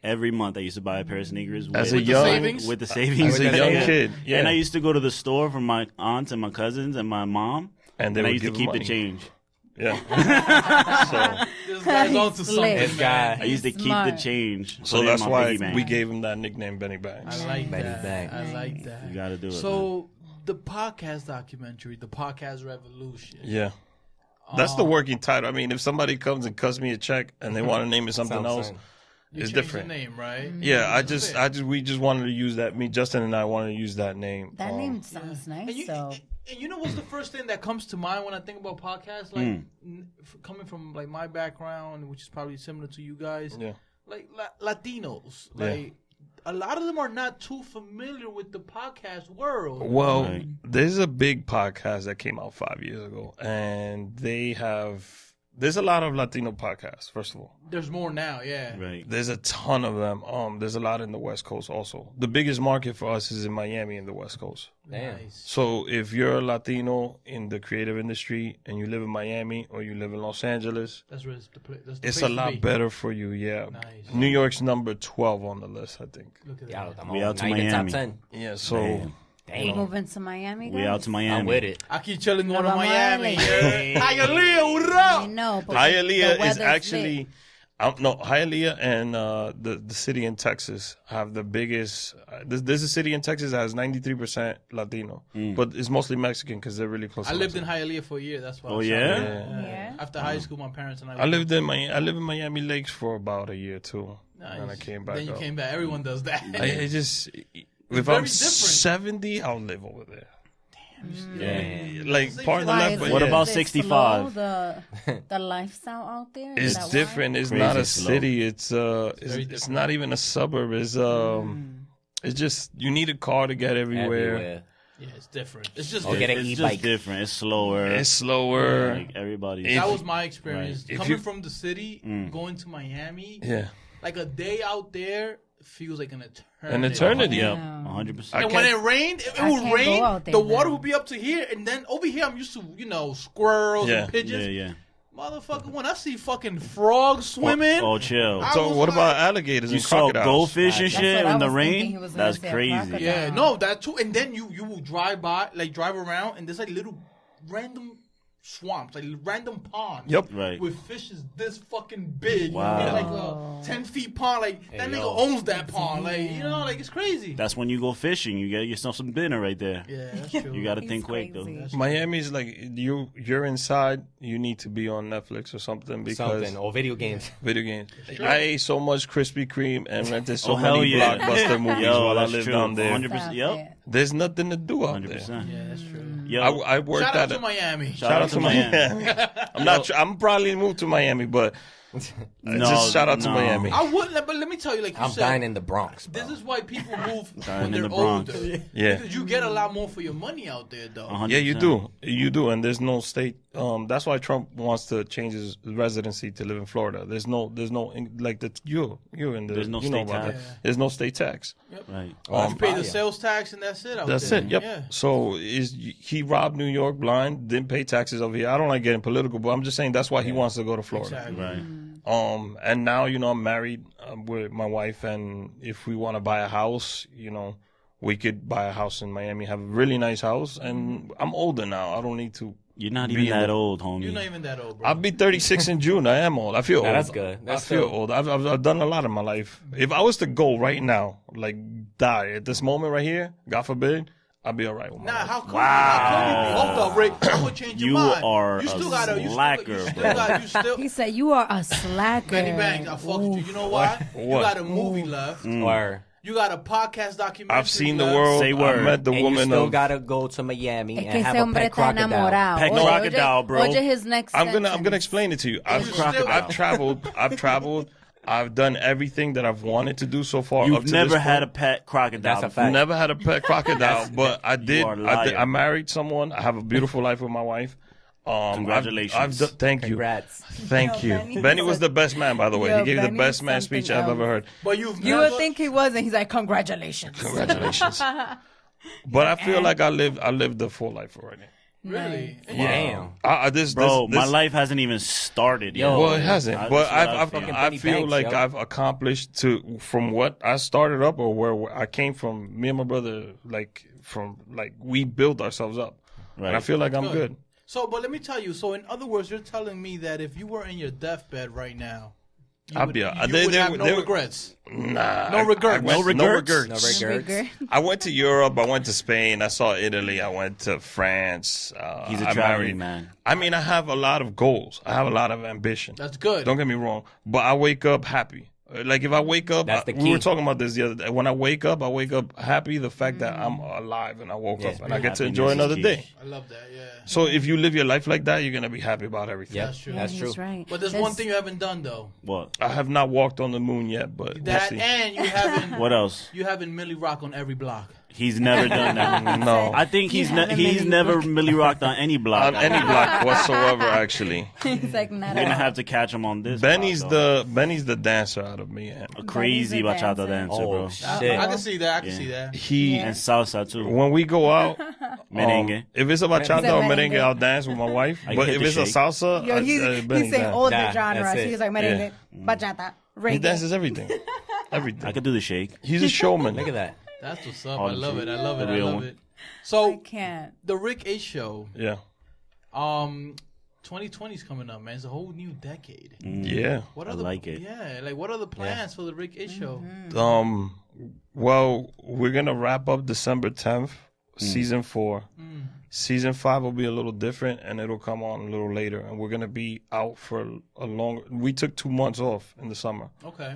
Every month I used to buy a pair of sneakers As with, a young- savings? with the savings. As a young kid, yeah. And I used to go to the store for my aunts and my cousins and my mom. And they I would used to give keep money. the change. Yeah. This guy's onto Slick. something, This guy. man. I used to keep the Smart. change. So put it in that's my why piggy bank. we gave him that nickname, Benny I Banks. like Benny that. Banks. I like that. You got to do it. man. So the podcast documentary, the podcast revolution. Yeah. That's the working title. I mean, if somebody comes and cuts me a check and they want to name it something else, You it's changed different. the name, right? Yeah, That's we just wanted to use that. Me, Justin, and I wanted to use that name. That name sounds And nice, you, though. and you know what's the first thing that comes to mind when I think about podcasts? Like coming from like my background, which is probably similar to you guys. Yeah. Like Latinos, Yeah. like a lot of them are not too familiar with the podcast world. Well, Right. there's a big podcast that came out 5 years ago, and there's a lot of Latino podcasts. First of all, There's more now, yeah. Right. there's a ton of them. There's a lot in the West Coast also. The biggest market for us is in Miami and the West Coast. Damn. Nice. So if you're a Latino in the creative industry and you live in Miami or you live in Los Angeles, That's where it's the place. it's a lot better for you. Yeah. Nice. New York's number 12 on the list, I think. Look at Yeah, that. I'm We on out to now you in Miami. Top 10. Yeah. So. Man. You moving to Miami, guys? We out to Miami. I'm with it. Aqui Chillin going to vamos a Miami. darle. Yeah. Hialeah, what I up? know. But Hialeah is weather's actually, lit. Hialeah and the city in Texas have the biggest. There's a city in Texas that has 93% Latino, but it's mostly Mexican because they're really close. I to lived in Mexico. Hialeah for a year. That's why. Oh, I was yeah? shopping. Yeah. After high school, my parents and I. I live in Miami Lakes for about a year too, Nice. and I came back. Then you up. came back. Everyone does that. I just if very I'm different. 70, I'll live over there. Yeah. Like part of the Why left, is but What yeah. about Is it 65? slow, the lifestyle out there? Is It's that different. why? It's Crazy not a slow. city. It's very it's different. not even a suburb. It's just you need a car to get everywhere. Everywhere. Yeah, it's different. It's just Or get different. an It's e-bike. just different. It's slower. It's slower. Like everybody's. If- That was my experience. If Coming you- from the city, going to Miami, Yeah. like a day out there feels like an eternity. An eternity. Yep. Wow. 100%. I And when can't- it rained, it I would can't rain. go out there The water now. would be up to here, and then over here, I'm used to squirrels Yeah. and pigeons. Yeah, yeah. Motherfucker, when I see fucking frogs swimming, Oh, chill. I So was what like- about alligators You and saw crocodiles? goldfish and That's shit what I in the was thinking rain? he was gonna That's say, a crazy. crocodile. yeah, no, that too. And then you will drive around, and there's like little random swamps, like random ponds. Yep. Right. With fishes this fucking big. Wow. In like a 10 feet pond. Like that nigga yo. owns that pond. Like, like it's crazy. That's when you go fishing. You get yourself some dinner right there. Yeah, that's true. You got to He's think quick, though. crazy. Miami's like you're inside. You need to be on Netflix or something because Something. Or video games. video games. I ate so much Krispy Kreme and rented so Oh, hell many yeah. blockbuster movies Yo, while I that's lived true. down there. 100%. Stop Yep. it. There's nothing to do out 100%. there. Yeah, that's true. Yo, I worked Shout out at to Miami. Shout out to Miami. I'm probably moved to Miami, but just shout out to no. Miami. I wouldn't, but let me tell you, like you I'm said, dying in the Bronx, bro. this is why people move Dying when in they're the Bronx. older. Yeah. Because you get a lot more for your money out there, though. 100%. Yeah, you do, and there's no state. That's why Trump wants to change his residency to live in Florida. There's no like the you're in the. There's no you know state about tax. that. There's no state tax. Right. You pay the fire. sales tax and that's it out That's there. it. Yep. Yeah. So he robbed New York blind, didn't pay taxes over here. I don't like getting political, but I'm just saying that's why he wants to go to Florida. Exactly. Right. And now I'm married with my wife, and if we want to buy a house, we could buy a house in Miami, have a really nice house, and I'm older now. I don't need to. You're not Be even in that the- old, homie. You're not even that old, bro. I'll be 36 in June. I am old. I feel Nah, old. that's good. That's I feel still- old. I've done a lot in my life. If I was to go right now, like die at this moment right here, God forbid, I'll be all right with my Nah, life. how could Wow. you? Hold up, Rick. I'm gonna change your You mind. are you still a gotta, you slacker, still, bro. you still. He said you are a slacker. Benny Banks, I fucked you. You know why? You What? got a movie left. Or You got a podcast documentary. I've seen the left. world. Say word. I met the and you woman still of. gotta go to Miami Es and que have ese a hombre pet está crocodile. enamorado. Pet crocodile, bro. Oye his next I'm gonna sentence. explain it to you. I've crocodile. traveled. I've done everything that I've wanted to do so far. up You've to never this had a point. pet crocodile. That's a before. fact. Never had a pet crocodile, but I did. are a liar. I married someone. I have a beautiful life with my wife. Congratulations. I've done, thank you. Congrats. Thank Yo, you. Benny Benny was was the best man, by the way. Yo, He gave Benny the best was man something speech I've else. ever heard. But you've You never. would think he was, and he's like, congratulations. Congratulations. But I feel like I lived the full life already. Really? Damn. Bro, This, my life hasn't even started yet. Yo. Well, it hasn't. I- But that's what I feel. I Benny feel Banks, like yo. I've accomplished from what I started up or where I came from. Me and my brother, we built ourselves up. And I Right. feel like I'm good. So, but let me tell you. So, in other words, you're telling me that if you were in your deathbed right now, you I'd would, be. you would have no regrets. Nah, No regrets. No regrets. No regrets. I went to Europe. I went to Spain. I saw Italy. I went to France. He's a I traveling man. I mean, I have a lot of goals. I have a lot of ambition. That's good. Don't get me wrong, but I wake up happy. Like if I wake up, That's the we were key. talking about this the other day. When I wake up happy. The fact that I'm alive and I woke up and I get to enjoy Happiness is another key. day. I love that. Yeah. So if you live your life like that, you're gonna be happy about everything. Yeah, That's true. That's true. He's right. But there's one thing you haven't done though. What? I have not walked on the moon yet, but we'll That see. and you haven't. What else? You haven't Millie Rock on every block. He's never done that. No, I think he's haven't he's Millie never Rock. Millie rocked on any block. on any block whatsoever. Actually, He's like, not We're at gonna all. have to catch him on this. Benny's block, though. Benny's the dancer out of me, and a crazy Benny's a bachata dancer. dancer, Oh, bro. shit. I can see that. I can Yeah. see that. he And salsa too. when we go out. Merengue. If it's a bachata Is it or merengue? merengue, I'll dance with my wife. I But hit if the it's a shake. salsa, Yo, Benny he's saying dance. all the Nah, genres. that's it. He's like merengue, bachata, He reggae. dances everything. Everything. I could do the shake. He's a showman. Look at that. That's what's up. All I the love two. it. I love it. The I real love one. it. I So can't. the Rick A show, Yeah. 2020's coming up, man. It's a whole new decade. Yeah. What I are the, like it. Yeah, like what are the plans for the Rick A show? Well, we're gonna wrap up December 10th, season 4. Season 5 will be a little different, and it'll come on a little later. And we're gonna be out for a long. We took 2 months off in the summer. Okay.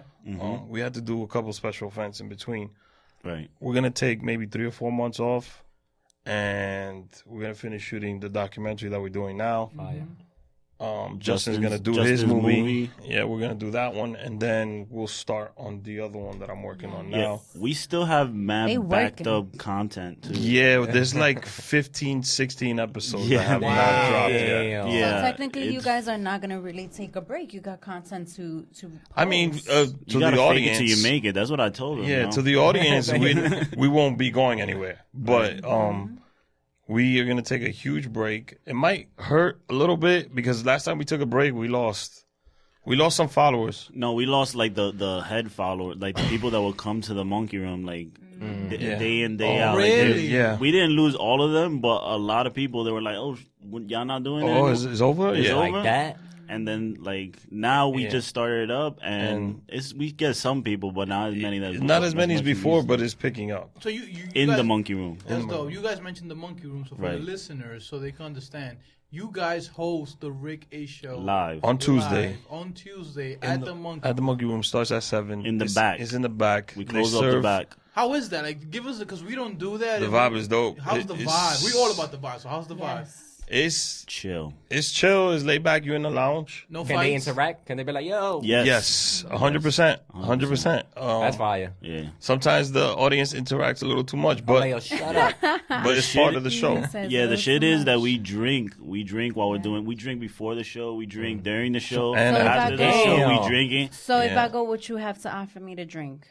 We had to do a couple special events in between. Right. We're gonna take maybe 3 or 4 months off, and we're gonna finish shooting the documentary that we're doing now. Fire. Justin's gonna do Justin's his movie. movie. Yeah, we're gonna do that one, and then we'll start on the other one that I'm working on Yeah. now. We still have They mad backed working. up content too. Yeah, there's like 15 16 episodes Yeah, that have man. not dropped yet. Damn. Yeah. So technically, you it's- guys are not gonna really take a break. You got content to. I mean, post. to You gotta the fake audience, it till you make it. That's what I told him. yeah, you know? to the audience, we won't be going anywhere. But we are gonna take a huge break. It might hurt a little bit because last time we took a break, we lost some followers. No, we lost like the head follower, like the people that would come to the monkey room like Yeah. day in day Oh, out. really? Like, Yeah. we didn't lose all of them, but a lot of people they were like, "Oh, y'all not doing it?" Oh, is it over? It's yeah. over? Like that. And then like now we Yeah. just started up, and it's we get some people, but not as many that Not as many as much we before, used to. but it's picking up. So you in guys, the monkey room. That's dope. You guys mentioned the monkey room, so for Right. the listeners, so they can understand, you guys host the Rick A show Live. On Tuesday. live on Tuesday at the monkey. At the monkey room starts at 7. In the It's- back. It's in the back. We They close up the serve- back. How is that? Like, give us because we don't do that. The vibe is dope. How's the It's- vibe? We all about the vibe. So how's the vibe? It's Chill. chill. It's laid back. You're in the lounge. No Can they fights. interact? Can they be like, yo? Yes. Yes, 100%. 100%. That's fire. Yeah. Sometimes the audience interacts a little too much, but Like, yo, shut up. but it's part of the show. He says Yeah, a the little shit too is that much. we drink. We drink while we're doing. We drink before the show. We drink during the show. And So if after I the go- show, Damn. we drinking. So if Yeah. I go, what you have to offer me to drink?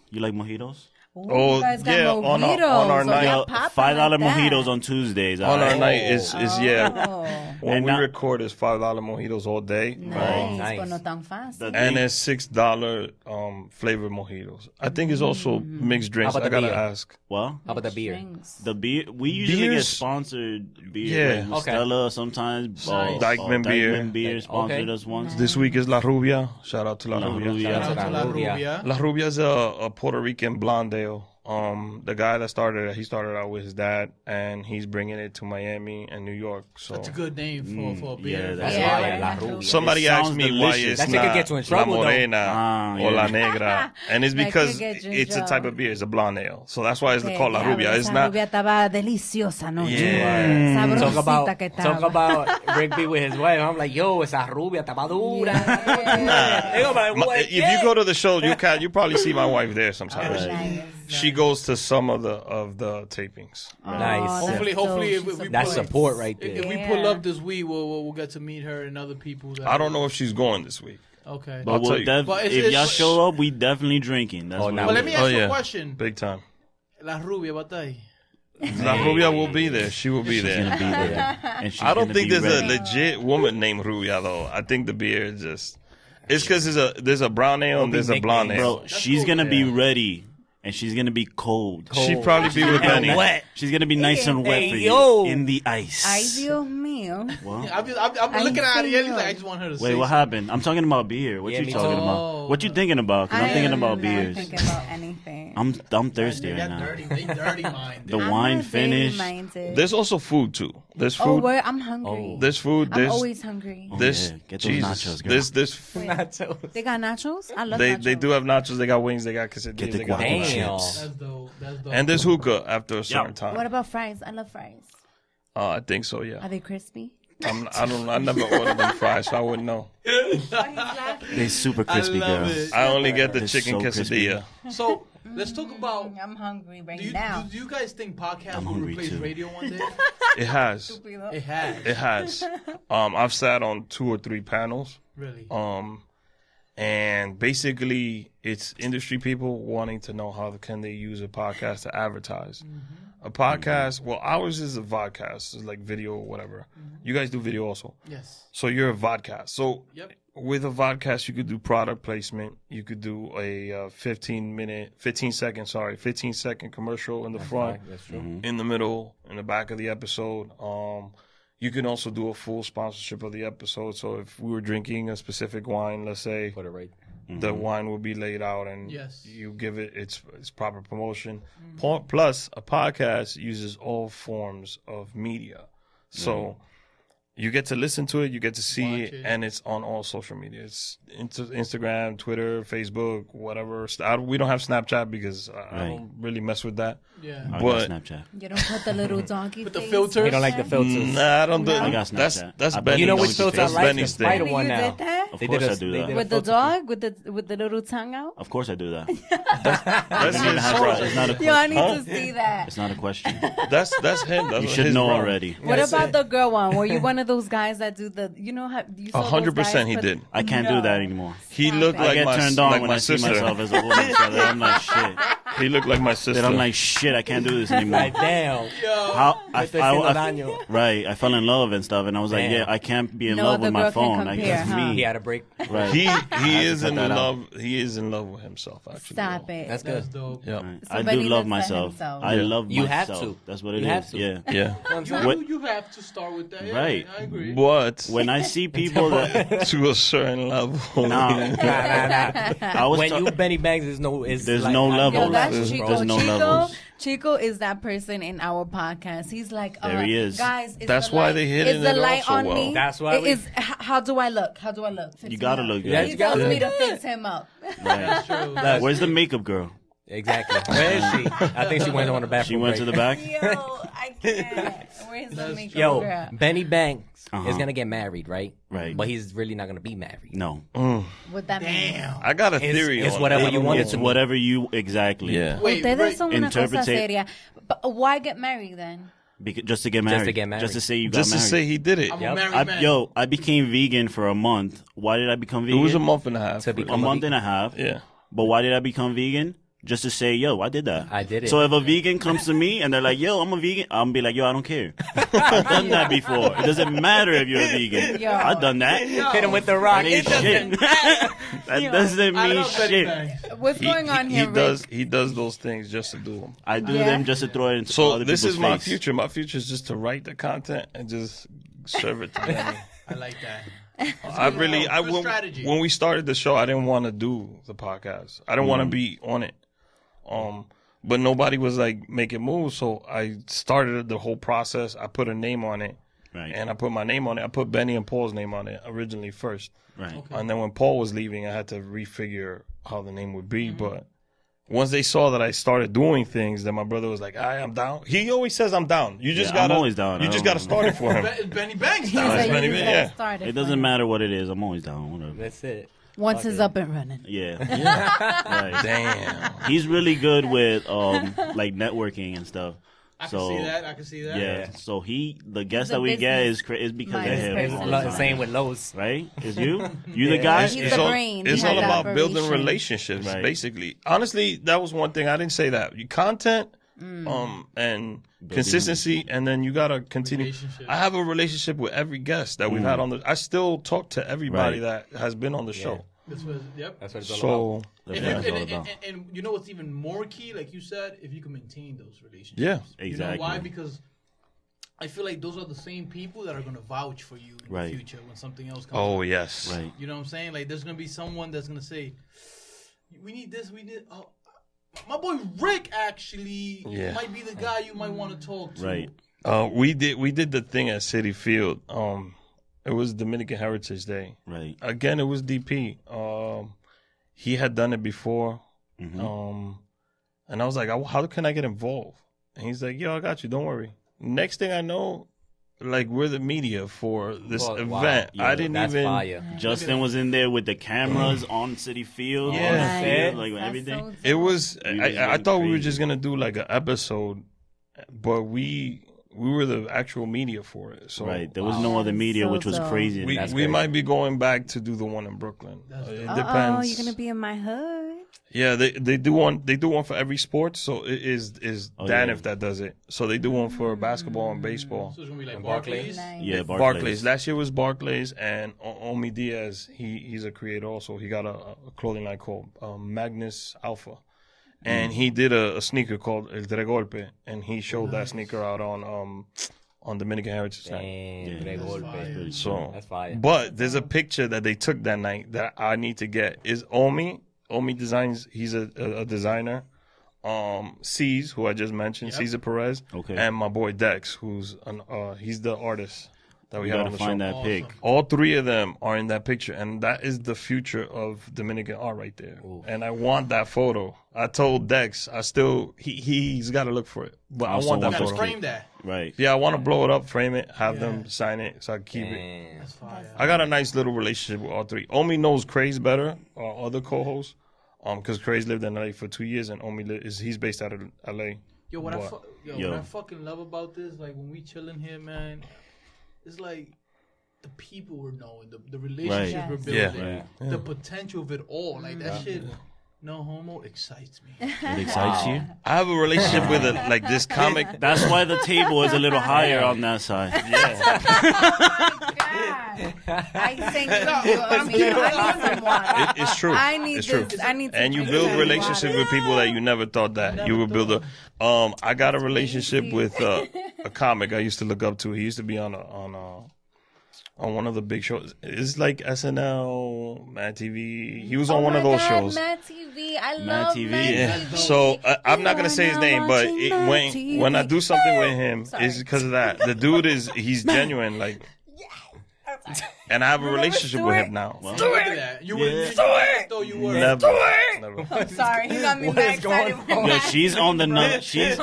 You like mojitos? Ooh, Oh, you guys got yeah, on our- mojitos. on our So night. y'all Yo, popping $5 like that. mojitos on Tuesdays. On our alright? night is yeah. Oh, When And we now- record, it's $5 mojitos all day, nice, nice. but no tan fácil. The- and it's $6 flavored mojitos. I think it's also mixed drinks. How about I the gotta beer? ask. Well, How about the beer? Drinks. the beer. We usually get Beers? sponsored beer. Yeah. Like Okay. Stella sometimes. Dykeman beer. Dykeman beer sponsored Okay. us once. This week is La Rubia. Shout out to La, La Rubia. Rubia. Shout out to La Rubia. Rubia. La Rubia is a Puerto Rican blonde ale. The guy that started it, he started out with his dad, and he's bringing it to Miami and New York. So That's a good name for a yeah, beer. that's Yeah, fire, right. La Rubia. somebody It asked sounds me why delicious. it's That shit could not get you in La trouble, though. Morena or La yeah. Negra, and it's That because could get you in it's a trouble. type of beer. It's a blonde ale, so that's why it's Okay, called La diablo, Rubia. It's esa not. rubia estaba deliciosa, ¿no? Yeah. Sabrosita que estaba. Talk about Rick B with his wife. I'm like, yo, esa rubia estaba dura. Yeah. They go like, what? If you go to the show, you probably see my wife there sometimes. Nice. She goes to some of the tapings. Nice. Oh, Hopefully, that's hopefully, dope. if we That's pull, support right if there. we pull up this week, we'll get to meet her and other people. That I don't know if she's going this week. Okay. I'll But tell you. But it's- if it's- y'all show up, we definitely drinking. That's Oh, what nah, it But is. let me ask you yeah. a question. Big time. La Rubia, what ahí? La Rubia will be there. She will be She's gonna there. be there. And she's I don't gonna think be there's ready. a legit woman named Rubia though. I think the beer is just. It's because there's a brown ale and there's a blonde ale. Bro, she's gonna be ready and she's gonna be cold. She'd probably be with Benny. Wet. She's gonna be nice and wet for yo. you in the ice. Ay, Dios mío. Well, I'm looking at Ariel. He's like, I just want her to say. wait, what happened? I'm talking about beer. What Yeah, you me talking too. about? What you thinking about? Because I'm thinking about beers. I'm thinking about anything. I'm thirsty They right got now. dirty. They dirty minded. The I'm wine not finished. dirty-minded. There's also food too. There's Oh, food. where I'm hungry. There's food. I'm There's always hungry. this. yeah. Get those Jesus. nachos, girl. This. They got nachos? I love They nachos. they do have nachos. They got wings. They got quesadillas. Get the They got guapo chips. chips. That's dope. That's dope. And there's hookah after a certain time. What about fries? I love fries. I think so. Yeah. Are they crispy? I never ordered them fries, so I wouldn't know. They're super crispy, love girl. it. I only get the They're chicken so crispy. quesadilla. So let's talk about. I'm hungry right Do you, now. do you guys think podcasts I'm will hungry replace too. radio one day? It has. It has. It has. I've sat on 2 or 3 panels. Really? And basically, it's industry people wanting to know how can they use a podcast to advertise. A podcast, well, ours is a vodcast, it's like video or whatever. You guys do video also. Yes. So you're a vodcast. So Yep. with a vodcast, you could do product placement. You could do a 15-second commercial in the front, That's true. in the middle, in the back of the episode. You can also do a full sponsorship of the episode. So if we were drinking a specific wine, let's say Put it right. the wine will be laid out and Yes. you give it its proper promotion. Plus, a podcast uses all forms of media. So you get to listen to it, you get to see Watch it, it. and it's on all social media. It's Instagram, Twitter, Facebook, whatever. We don't have Snapchat because I don't really mess with that. Yeah. I But- got Snapchat. You don't put the little donkey With the face? filters? You don't like the filters. Nah, I don't do No. I got That's Snapchat. that's I- Benny's. You know which That's filter I That's like? Benny's The spider thing. one You now. did that? Of They course did I do that. With the dog? With the little tongue out? Of course I do that. That's It's not a Yo, I question. need to see that. It's not a question. That's him. That's You should his know role. already. What about the girl one? Were you one of those guys that do the, you know how, you saw 100% he did. I can't do that anymore. He Stop looked it. I like get my turned on like when my I see sister. myself as a woman. So then I'm like, shit. He looked like my sister. Then I'm like, shit, I can't do this anymore. Like, damn. How I daño. right, I fell in love and stuff, and I was like, Damn. yeah, I can't be in No love other with my girl can phone. I compare, guess huh? me. He had a break. Right. He to is cut in that out. love. He is in love with himself. Actually, Stop though. it. That's That's good. dope. Yeah, I Somebody do lives love by myself. himself. I love You have myself. to. That's what it You is. have to. Yeah. yeah. You have to start with that. Yeah, Right. I agree. But When I see people that to a certain level, nah, Nah. I was When ta- you Benny Bangs, there's no no level. Yo, that's There's Chico. no Chico, levels. Chico is that person in our podcast. He's like, There he is. guys, is That's the why light, they hit is it the in light also on well. me? That's why It we- is. How do I look? How do I look? Fix You me gotta up. look good. Yeah, He you tells gotta me look to fix him up. That's true. Where's the makeup girl? Exactly. Where is she? I think she went on the bathroom. She went to the back. Yo, I can't. Where's the makeup Yo, girl? Benny Banks Uh-huh. is gonna get married, right? Right. But he's really not gonna be married. No, What that mean? I got a theory. It's on whatever that. you want it it's to be. whatever you exactly. Yeah. Wait, Ustedes son una cosa Interpretate- seria. But why get married then? Just to get married. to get married. Just to say you got Just to married. say he did it. I'm Yep. a married man. I became vegan for a month. Why did I become It vegan? was a month and a half. To really. A become month and a half. Yeah. But why did I become vegan? Just to say, yo, I did that. I did it. So if a vegan comes to me and they're like, yo, I'm a vegan, I'm be like, yo, I don't care. I've done that before. It doesn't matter if you're a vegan. Yo. I've done that. Hit him with the rock. That ain't shit. That doesn't I mean love Benny shit. Bangs. What's going on he here, Rick? does those things just to do them. I do Yeah. them just to throw it into So other this people's is my face. future. My future is just to write the content and just serve it to them. I like that. Good strategy. When we started the show, I didn't want to do the podcast. I didn't want to be on it. But nobody was like making moves, so I started the whole process. I put a name on it, Right. and I put my name on it. I put Benny and Paul's name on it originally first, Right. and then when Paul was leaving, I had to refigure how the name would be. But once they saw that I started doing things, then my brother was like, I'm down. He always says I'm down. You just Yeah, I'm gotta, always down. You I just don't- gotta start it for him. Benny Bangs. He style. said you Benny just Bangs, gotta yeah. start It for doesn't him. matter what it is. I'm always down. Whatever. That's it. Once it's up and running. Yeah. Right. Damn. He's really good with like networking and stuff. I can see that. I can see that. Yeah. So the guest The that we get business is because of minded him. person. all the time. Same with Lowe's. Right? Is you? You the guy? He's the brain It's behind all the about building operation. relationships, Right. basically. Honestly, that was one thing. I didn't say that. Content, and consistency, and then you gotta continue. Relationship. I have a relationship with every guest that we've had on the. I still talk to everybody Right. that has been on the show. That's what. Yep. That's what it's all about. So That's what it's all about. And you know what's even more key, like you said, if you can maintain those relationships. Yeah. Exactly. You know why? Because I feel like those are the same people that are going to vouch for you in Right. the future when something else comes. oh up. yes, Right. You know what I'm saying? Like, there's going to be someone that's going to say, we need this, we need... my boy Rick actually might be the guy you might want to talk to. Right. we did the thing at City Field. It was Dominican Heritage Day. Right. Again, it was DP. He had done it before. Mm-hmm. And I was like, how can I get involved? And he's like, yo, I got you. Don't worry. Next thing I know, like, we're the media for this Wow. event. Yeah, I didn't That's even. fire. Justin was in there with the cameras on City Field, Yeah. on the field, like That's everything. so It was. We was I going thought we were crazy. just gonna do like an episode, but we were the actual media for it. So Right. There was no other media, So which was dope. crazy. we That's we great. might be going back to do the one in Brooklyn. It Oh, depends. you're gonna be in my hood. Yeah, they do one. They do one for every sport. So it is Oh, Danif yeah. that does it. So they do one for basketball and baseball. So it's going to be like And Barclays. Nice. Yeah, Barclays. Last year was Barclays, and Omi Diaz. He's a creator also. He got a clothing line called Magnus Alpha, and he did a sneaker called El Tre Golpe, and he showed that sneaker out on Dominican Heritage Night. Damn, Yeah. Tre golpe. So, That's fire. but there's a picture that they took that night that I need to get. Is Omi Designs? He's a designer. C's, who I just mentioned, Cesar Perez, Okay. and my boy Dex, who's he's the artist that we You had got on to the find show. that pic. All three of them are in that picture, and that is the future of Dominican art right there. And I want that photo. I told Dex, he's got to look for it, but I Also want that want Got to photo. frame that. Right. Yeah, I want to blow it up, frame it, have them sign it, so I can keep it. Damn. That's fire. I got a nice little relationship with all three. Omi knows Craze better, our other co-host, because Craze lived in LA for 2 years, and Omi he's based out of LA. Yo, what Yo. I fucking love about this, like, when we chilling here, man, it's like the people we're knowing, the relationships Right. we're Yeah. building, Right. the potential of it all. Like, that shit, no homo, excites me. It excites you. I have a relationship with it, like this comic. That's why the table is a little higher on that side. I think I need some water. It's true. I need it's this. true. I need. And you build relationships with people that you never thought that you would build. I got a relationship with a comic I used to look up to. He used to be on one of the big shows. It's like SNL, Mad TV. He was on one of those shows. Mad TV. I love TV, Mad yeah. TV. So I'm not gonna say his You are name, now but watching when I Mad do something with him, Sorry. it's because of that. The dude he's genuine, like, and I have a relationship with him now. Look at that. You were, though you were. Never. I'm sorry. He got me that excited. Yo, she's on the nut. She's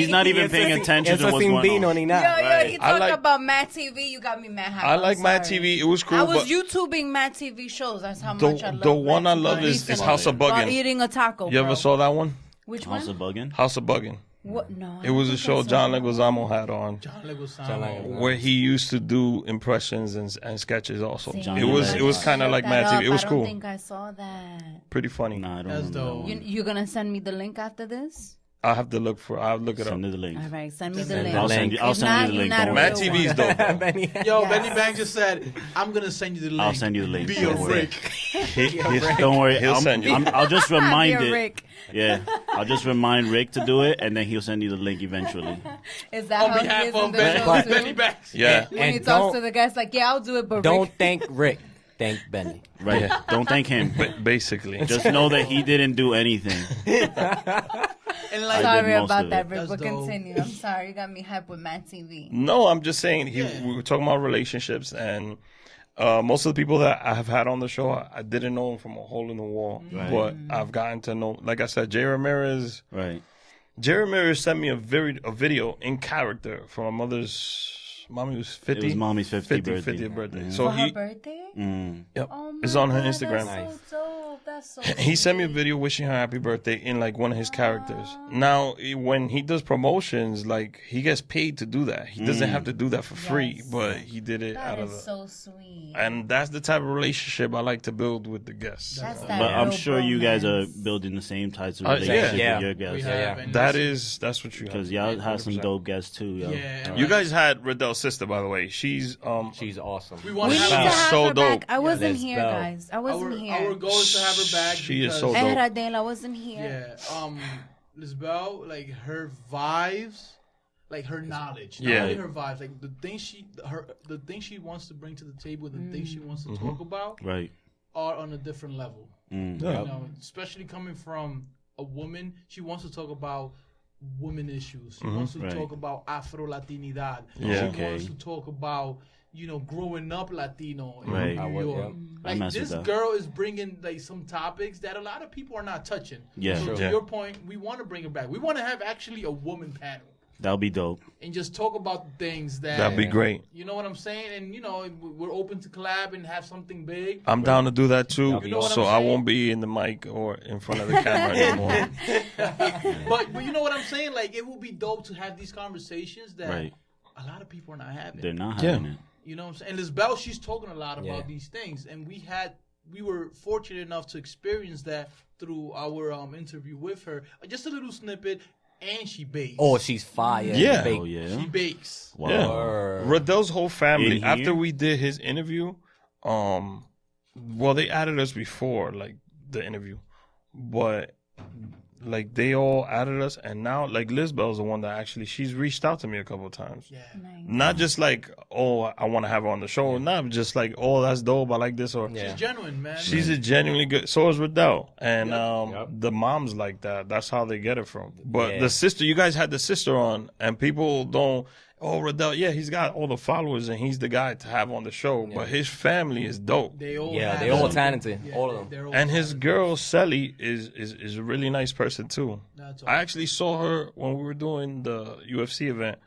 not even paying attention to Eso what's sin going vino on. ni Yo, nada. he I talked like- about Mad TV. You got me mad happy. I like I'm Mad sorry. TV. It was cool. I was but YouTubing Mad TV shows. That's how much I love the one I Mad love TV. is House of While Buggin'. eating a taco. You ever bro. saw that one? Which House one? of bugging. House of Buggin'. What? No. I It was don't a think show I saw John that. Leguizamo had on, John Leguizamo. where he used to do impressions and sketches also. Damn. It was kind of like Mad TV. It was I cool, don't think I saw that. pretty funny. Nah, I don't That's know. dope. You're gonna send me the link after this? I'll have to look for. I'll look it up. Send me the link. All right, send me the Send link. I'll send you. I'll If send not, you the you're link. not Don't a worry. Mad TV is dope. Benny. Yo, Yes. Benny Bang just said, I'm going to send you the link. I'll send you the link. Be Don't a worry. Rick. Don't worry. He'll send you. I'll just remind Dear it. Rick. Yeah, I'll just remind Rick to do it, and then he'll send you the link eventually. Is that On how he behalf is in of the Benny, show Benny too? Bang. Yeah. When he And talks don't- to the guys, like, yeah, I'll do it, but Don't Rick, thank Rick. Thank Benny. Right? Yeah. Don't thank him. Basically. Just know that he didn't do anything. And like, I did sorry most about of that, it. Rick, but That's dope. continue. I'm sorry, you got me hyped with Mad TV. No, I'm just saying. We were talking about relationships, and most of the people that I have had on the show, I didn't know them from a hole in the wall, but I've gotten to know. Like I said, Jay Ramirez. Right. Jay Ramirez sent me a video in character from my mother's. Mommy was 50. It was mommy's 50th birthday. 50th birthday. Yeah. So For her he, birthday? yep, Oh my it's on her God, Instagram. That's so dope. That's so He sent me a sweet. video wishing her happy birthday in like one of his characters. Now, when he does promotions, like he gets paid to do that. He doesn't have to do that for free, Yes. but he did it That out of is the. so sweet. And that's the type of relationship I like to build with the guests. That's that But I'm real sure you guys are bromance. building the same types of Yeah. relationships Yeah. with your we guests. have, yeah. and That's what you have. Because y'all have some 100%. dope guests too, yo. Yeah. You guys had Riddell sister, by the way. She's awesome. We want We to need to have have She's so her back. dope. I wasn't Let's here, go. guys. I wasn't here. Our goal is to have her back. She is so because- dope. Adela, I wasn't here. Yeah. Lisbel, like her vibes, like her knowledge. Not Yeah. only her vibes, like the things she wants to bring to the table, the things she wants to talk about Right. are on a different level. Mm. You know, especially coming from a woman, she wants to talk about women issues. She wants to Right. talk about Afro Latinidad. Yeah. She wants to talk about, you know, growing up Latino in Right. New York. I Like mess with this that. girl is bringing like some topics that a lot of people are not touching. Yeah. So Sure. to Yeah. your point, we want to bring her back. We want to have actually a woman panel That'll be dope. and just talk about things that That'd be great. You know what I'm saying? And you know, we're open to collab and have something big. I'm down to do that too. You know what So I'm I saying? won't be in the mic or in front of the camera anymore. But you know what I'm saying? Like it would be dope to have these conversations that Right. a lot of people are not having. They're not Yeah. having it. You know what I'm saying? And Lisbel, she's talking a lot about Yeah. these things, and we were fortunate enough to experience that through our interview with her. Just a little snippet, and she bakes. Oh, she's fire. Yeah. Oh yeah. She bakes. Wow. Yeah. Word. Riddell's whole family, In after here? we did his interview, well, they added us before, like, the interview. But, like, they all added us, and now, like, Lisbel's the one that actually, she's reached out to me a couple of times. Yeah. Not just like, oh, I want to have her on the show. Not just like, oh, that's dope, I like this. Or Yeah. She's genuine, man. she's a genuinely good. So is Riddell, and Yep. the moms like that. That's how they get it from. But Yeah. the sister, you guys had the sister on, and people don't. Oh, Riddell, yeah, he's got all the followers, and he's the guy to have on the show. But his family is dope, They all Yeah, have they all something. talented. Yeah, All of them. they're all and his talented. girl Sally is a really nice person too. That's I actually saw her when we were doing the UFC event.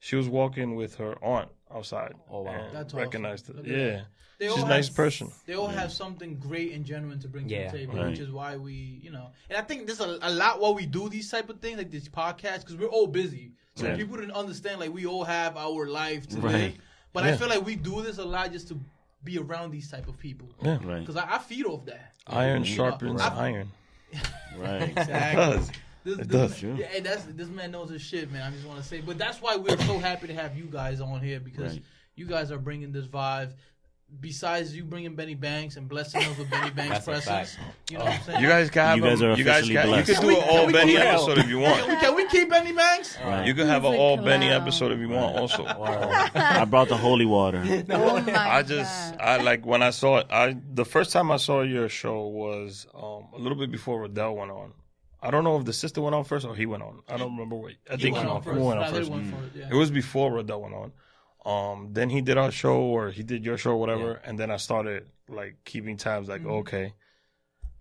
She was walking with her aunt outside. Oh, wow. and That's awesome. recognized Look it. at Yeah, that. They she's all a nice have- person. They all have something great and genuine to bring Yeah. to the table, Right. which is why we, you know, and I think there's a lot why we do these type of things, like these podcasts, because we're all busy. So Yeah. people didn't understand, like, we all have our life to Right. live. But I Yeah. feel like we do this a lot just to be around these type of people. Yeah, Right. Because I feed off that. iron You know, sharpens I- iron. Right. It Exactly. does. This, It this, does. Yeah, and this man knows his shit, man. I just want to say, but that's why we're so happy to have you guys on here, because Right. you guys are bringing this vibe. Besides you bringing Benny Banks and blessing us with Benny Banks' That's a presence, fact. you know what I'm saying? You guys can have You guys are you guys officially can, you blessed. could do an all Can we Benny keep- episode if you want. Can we keep Benny Banks? Right. You could have an He's a all Benny clown. episode if you want. Also, I brought the holy water. Oh my I just I like when I saw it. The first time I saw your show was a little bit before Riddell went on. I don't know if the sister went on first or he went on. I don't remember what. I think he went on first. Yeah. It was before Riddell went on. Then he did our show or he did your show, or whatever, and then I started like keeping tabs. Like, okay,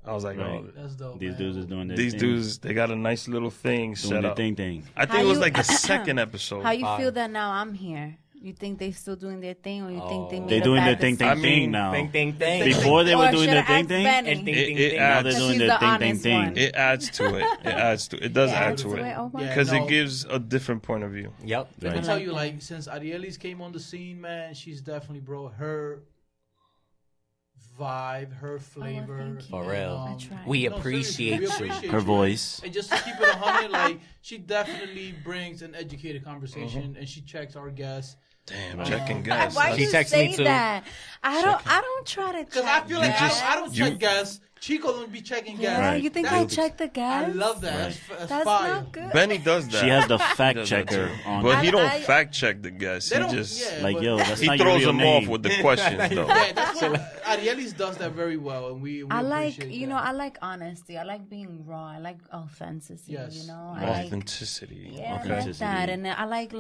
I was like, Right. oh, That's dope. These man. dudes is doing their these thing. dudes, they got a nice little thing doing set their up. thing. I think How it was you- like the second episode. How you feel that now I'm here? You think they still doing their thing, or you think they made They're a doing their bad thing, decision? thing, I mean, thing now. Ding, ding, ding. Before they were Or doing shoulda their thing, asked thing. Benny. And ding, ding, It ding. Now adds- they're Because doing she's their the thing, thing, honest thing. one. It adds to it. It adds to it. It does Yeah, add to so it oh my Yeah, because no. it gives a different point of view. Yep. Let me Right. tell you, like, since Arielis came on the scene, man, she's definitely brought her vibe, her flavor. thank you. For real. and, I tried. We no, appreciate seriously, we you. appreciate Her you. voice. And just to keep it 100, like, she definitely brings an educated conversation, and she checks our guests. Damn, checking gas. Why She you texted say me too. that? I don't try to check. Because I feel like just- I don't you- check guests. Chico don't be checking Yeah, guests. Right. you think That- I check the I gas? love that. Right. That's That's fire. not good. Benny does that. She has the fact Does that checker too. on. But he don't I- fact check the guests. They He don't- just yeah. Like, but- yo, that's he not your throws real them name. off with the questions though. Yeah, that's what Arielis does that very well, and we I like, appreciate you know, that. I like honesty. I like being raw. I like authenticity. Yes. You know, I like, Authenticity. yeah, I like Authenticity. that, and I like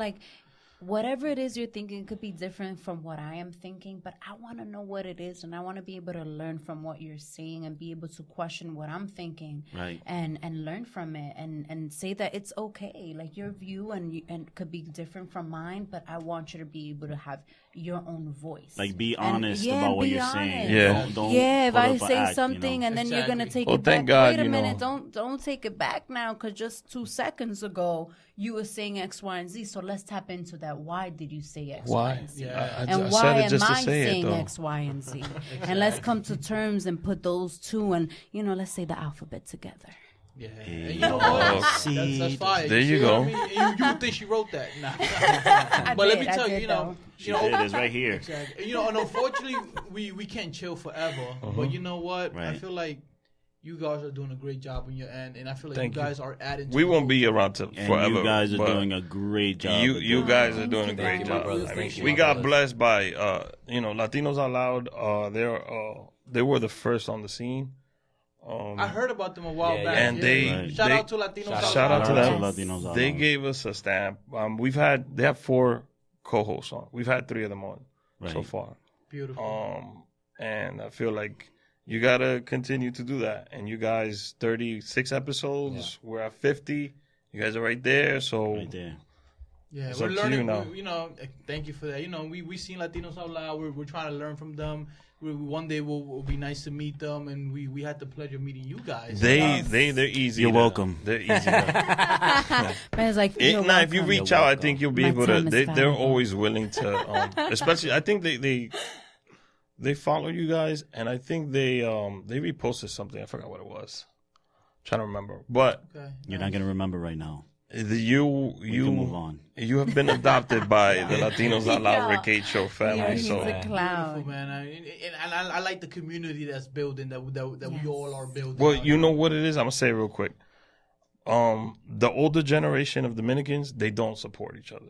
whatever it is you're thinking could be different from what I am thinking, but I want to know what it is, and I want to be able to learn from what you're saying and be able to question what I'm thinking, Right. and learn from it, and say that it's okay. Like your view and could be different from mine, but I want you to be able to have your own voice. Like, be And- honest yeah, about what be you're honest. saying. Yeah. Don't Yeah, if put I up a say act, you something know? and then you're gonna Exactly. take Well, it thank back. God, Wait a you minute, know. don't take it back now, because just 2 seconds ago you were saying X, Y, and Z. So let's tap into that. Why did you say X, Y, Why? and Z? Yeah. I And said why it am just to I say it saying though. X, Y, and Z? And let's come to terms and put those two and let's say the alphabet together. Yeah, and you know what? That's fire. There you see go. what I mean? And you would think she wrote that. Nah. But let me tell you, you know, She did. It's right here. exactly. You know, and unfortunately, we can't chill forever. But you know what? I Right. feel like you guys are doing a great job on your end, and I feel like Thank you you. guys are adding. We won't be around to And forever. you guys are but doing a great job. You guys are doing a great you, job. my brothers. I Thank mean, you, we my got brothers. blessed by Latinos Out Loud. They were the first on the scene. I heard about them a while Yeah, back. and they- Right. shout they- out to Latinos. shout out to them. Latinos Out They Loud. gave us a stamp. They have 4 co-hosts on. We've had 3 of them on so Right. far. Beautiful. And I feel like you gotta continue to do that. And you guys, 36 episodes. We're at 50. You guys are right there. So Right there. Yeah, It's we're up to you learning. now. You know, thank you for that. You know, we seen Latinos Out Loud. We're trying to learn from them. One day will be nice to meet them, and we had the pleasure of meeting you guys. they're easy. You're to- welcome. They're easy. to- But it's like, you're Now, if you welcome. reach out, I think you'll be My able to. time is They're valuable. always willing to, especially. I think they follow you guys, and I think they reposted something. I forgot what it was. trying to remember, but Okay. You're not gonna remember right now. you can move on. You have been adopted by the Latinos Out Loud Rick H Show Yeah, family. he's So a Beautiful, cloud. man. I like the community that's building that Yes. we all are building. well, out you here. know what it is. I'm gonna say it real quick. The older generation of Dominicans, they don't support each other.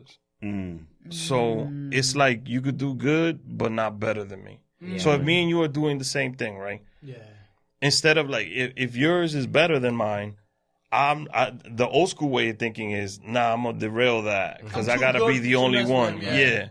So it's like you could do good, but not better than me. So if me and you are doing the same thing, right? Yeah. Instead of like, if yours is better than mine, the old school way of thinking is, nah, I'm gonna derail that because I'm I too gotta good be the to only mess with one. him, yeah. Yeah.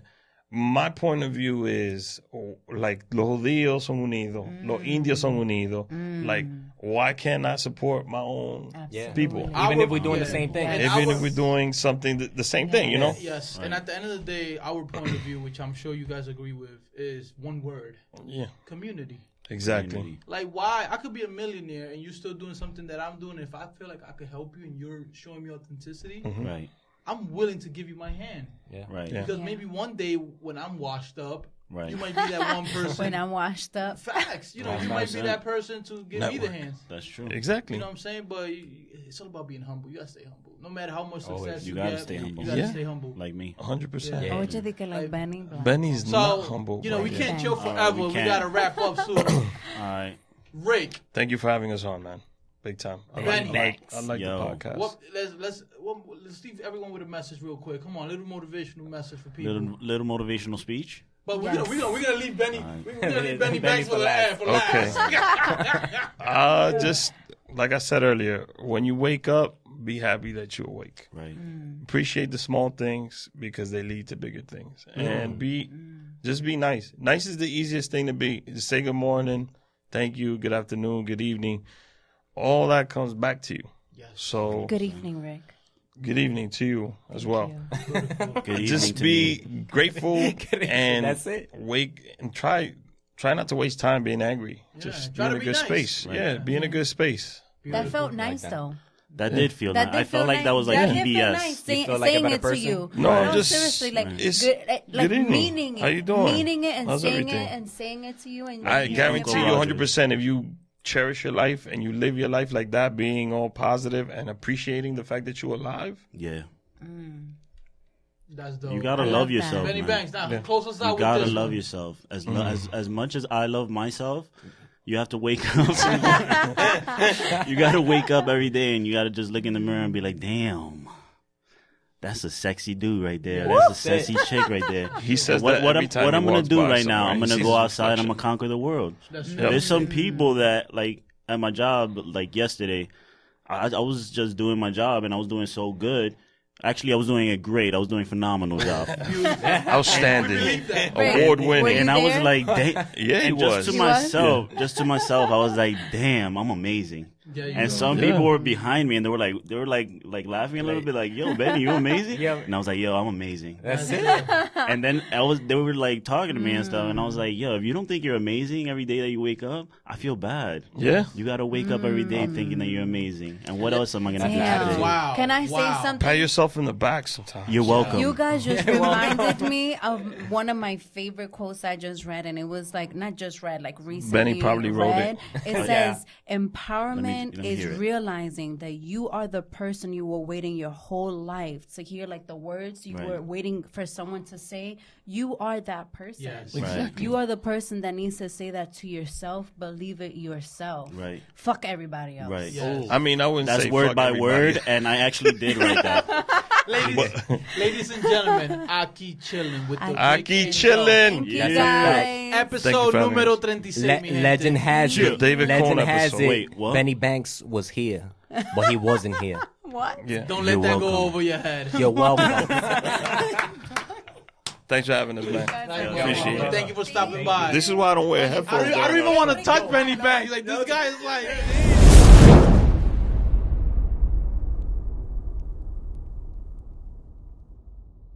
My point of view is like los judíos son unidos, los indios son unidos. Like, why can't I support my own people? Even if we're doing the same thing. And Even our- if we're doing something the same thing, you know? Yes, and at the end of the day, our point of view, which I'm sure you guys agree with, is one word: Yeah, community. exactly. Like, why? I could be a millionaire and you're still doing something that I'm doing. If I feel like I could help you and you're showing me authenticity, Right. I'm willing to give you my hand. Right. Yeah. Because maybe one day when I'm washed up, Right. you might be that one person. When I'm washed up. Facts. You know, you might be that person to give me the Network. hands. That's true. Exactly. You know what I'm saying? But it's all about being humble. You gotta stay humble. No matter how much success You you gotta get, stay humble. you gotta Yeah. stay humble. Like me. 100%. Yeah. Oye, de que like Benny. blah. Benny's So, not humble. you know, we bro. can't chill right, forever. we We can't. gotta wrap up soon. All right. Rick, Thank you for having us on, man. Big time. I Benny. like Yo. the podcast. let's leave everyone with a message real quick. Come on, a little motivational message for people. Little motivational speech. But we're Yes. gonna leave Benny. We're gonna leave Benny Benny Banks for for last. for last. Just like I said earlier, when you wake up, be happy that you're awake. Right. Appreciate the small things because they lead to bigger things. And just be nice. Nice is the easiest thing to be. Just say good morning, thank you, good afternoon, good evening. All that comes back to you. Yes. So Good evening, Rick. good evening to you as well. Good evening Just to be me. grateful and That's it. wake and try not to waste time being angry. Just be try in to a be good nice. space. Right. Yeah, be in a good space. That felt nice, though. That did feel That nice. did I felt feel like nice. that was like That did feel PBS. nice. Saying, feel like a saying better it to person? you. No, just- seriously, like it's good, like good evening. meaning it. How you doing? Meaning it and How's saying everything? it and saying it to you. And I you guarantee saying you it back. 100% if you cherish your life and you live your life like that, being all positive and appreciating the fact that you're alive. Yeah. That's dope. You gotta I love love that. yourself, Benny man. Banks. Now close us out You with gotta this love one. yourself as much as I love myself. You have to wake up. You gotta wake up every day, and you gotta just look in the mirror and be like, "Damn, that's a sexy dude right there. That's a sexy chick right there." He says what that what every I'm, time what he I'm gonna walks do by right now? somewhere, I'm he gonna sees go his outside. I'm reflection. gonna conquer the world. That's Yep. There's some people that like at my job, like yesterday, I was just doing my job and I was doing so good. Actually, I was doing it great. I was doing a phenomenal job. Outstanding. Wait, Award were winning. you And I was there? like, Yeah, he and was. just to You was? myself, I was like, damn, I'm amazing. Yeah, you And know. some people were behind me, and they were like laughing a little bit, like, "Yo, Benny, you amazing?" Yeah. And I was like, "Yo, I'm amazing." That's it. And then they were like talking to me and stuff, and I was like, "Yo, if you don't think you're amazing every day that you wake up, I feel bad. Yeah. You gotta wake up every day thinking that you're amazing. And what else am I gonna do Damn. today? Wow. Can I Wow. say something? Pat yourself in the back sometimes. You're welcome. You guys just reminded me of one of my favorite quotes I just read, and it was like not just read, like recently Benny probably wrote read. it. It says, "Empowerment moment me is hear it. realizing that you are the person you were waiting your whole life to hear, like the words you Right. were waiting for someone to say. You are that person. Yes. Right. You are the person that needs to say that to yourself. Believe it yourself. Right. Fuck everybody else. Right. Yes. I mean, I wouldn't That's say word fuck by everybody. word, and I actually did write that. Ladies and gentlemen, Aqui Chillin with the Aqui big Chillin. Thank you Yes. guys. Thank you episode for having número us. 36. mi gente. Legend has Chill. it. David Legend Cohn has episode. it. Wait, what? Benny Banks was here, but he wasn't here. What? Yeah. Don't let You're that go welcome. over your head. You're welcome. Thanks for having us, man. Appreciate it. Thank you for stopping by. This is why I don't wear headphones. I don't even want to touch Benny Banks. Like, this guy is like...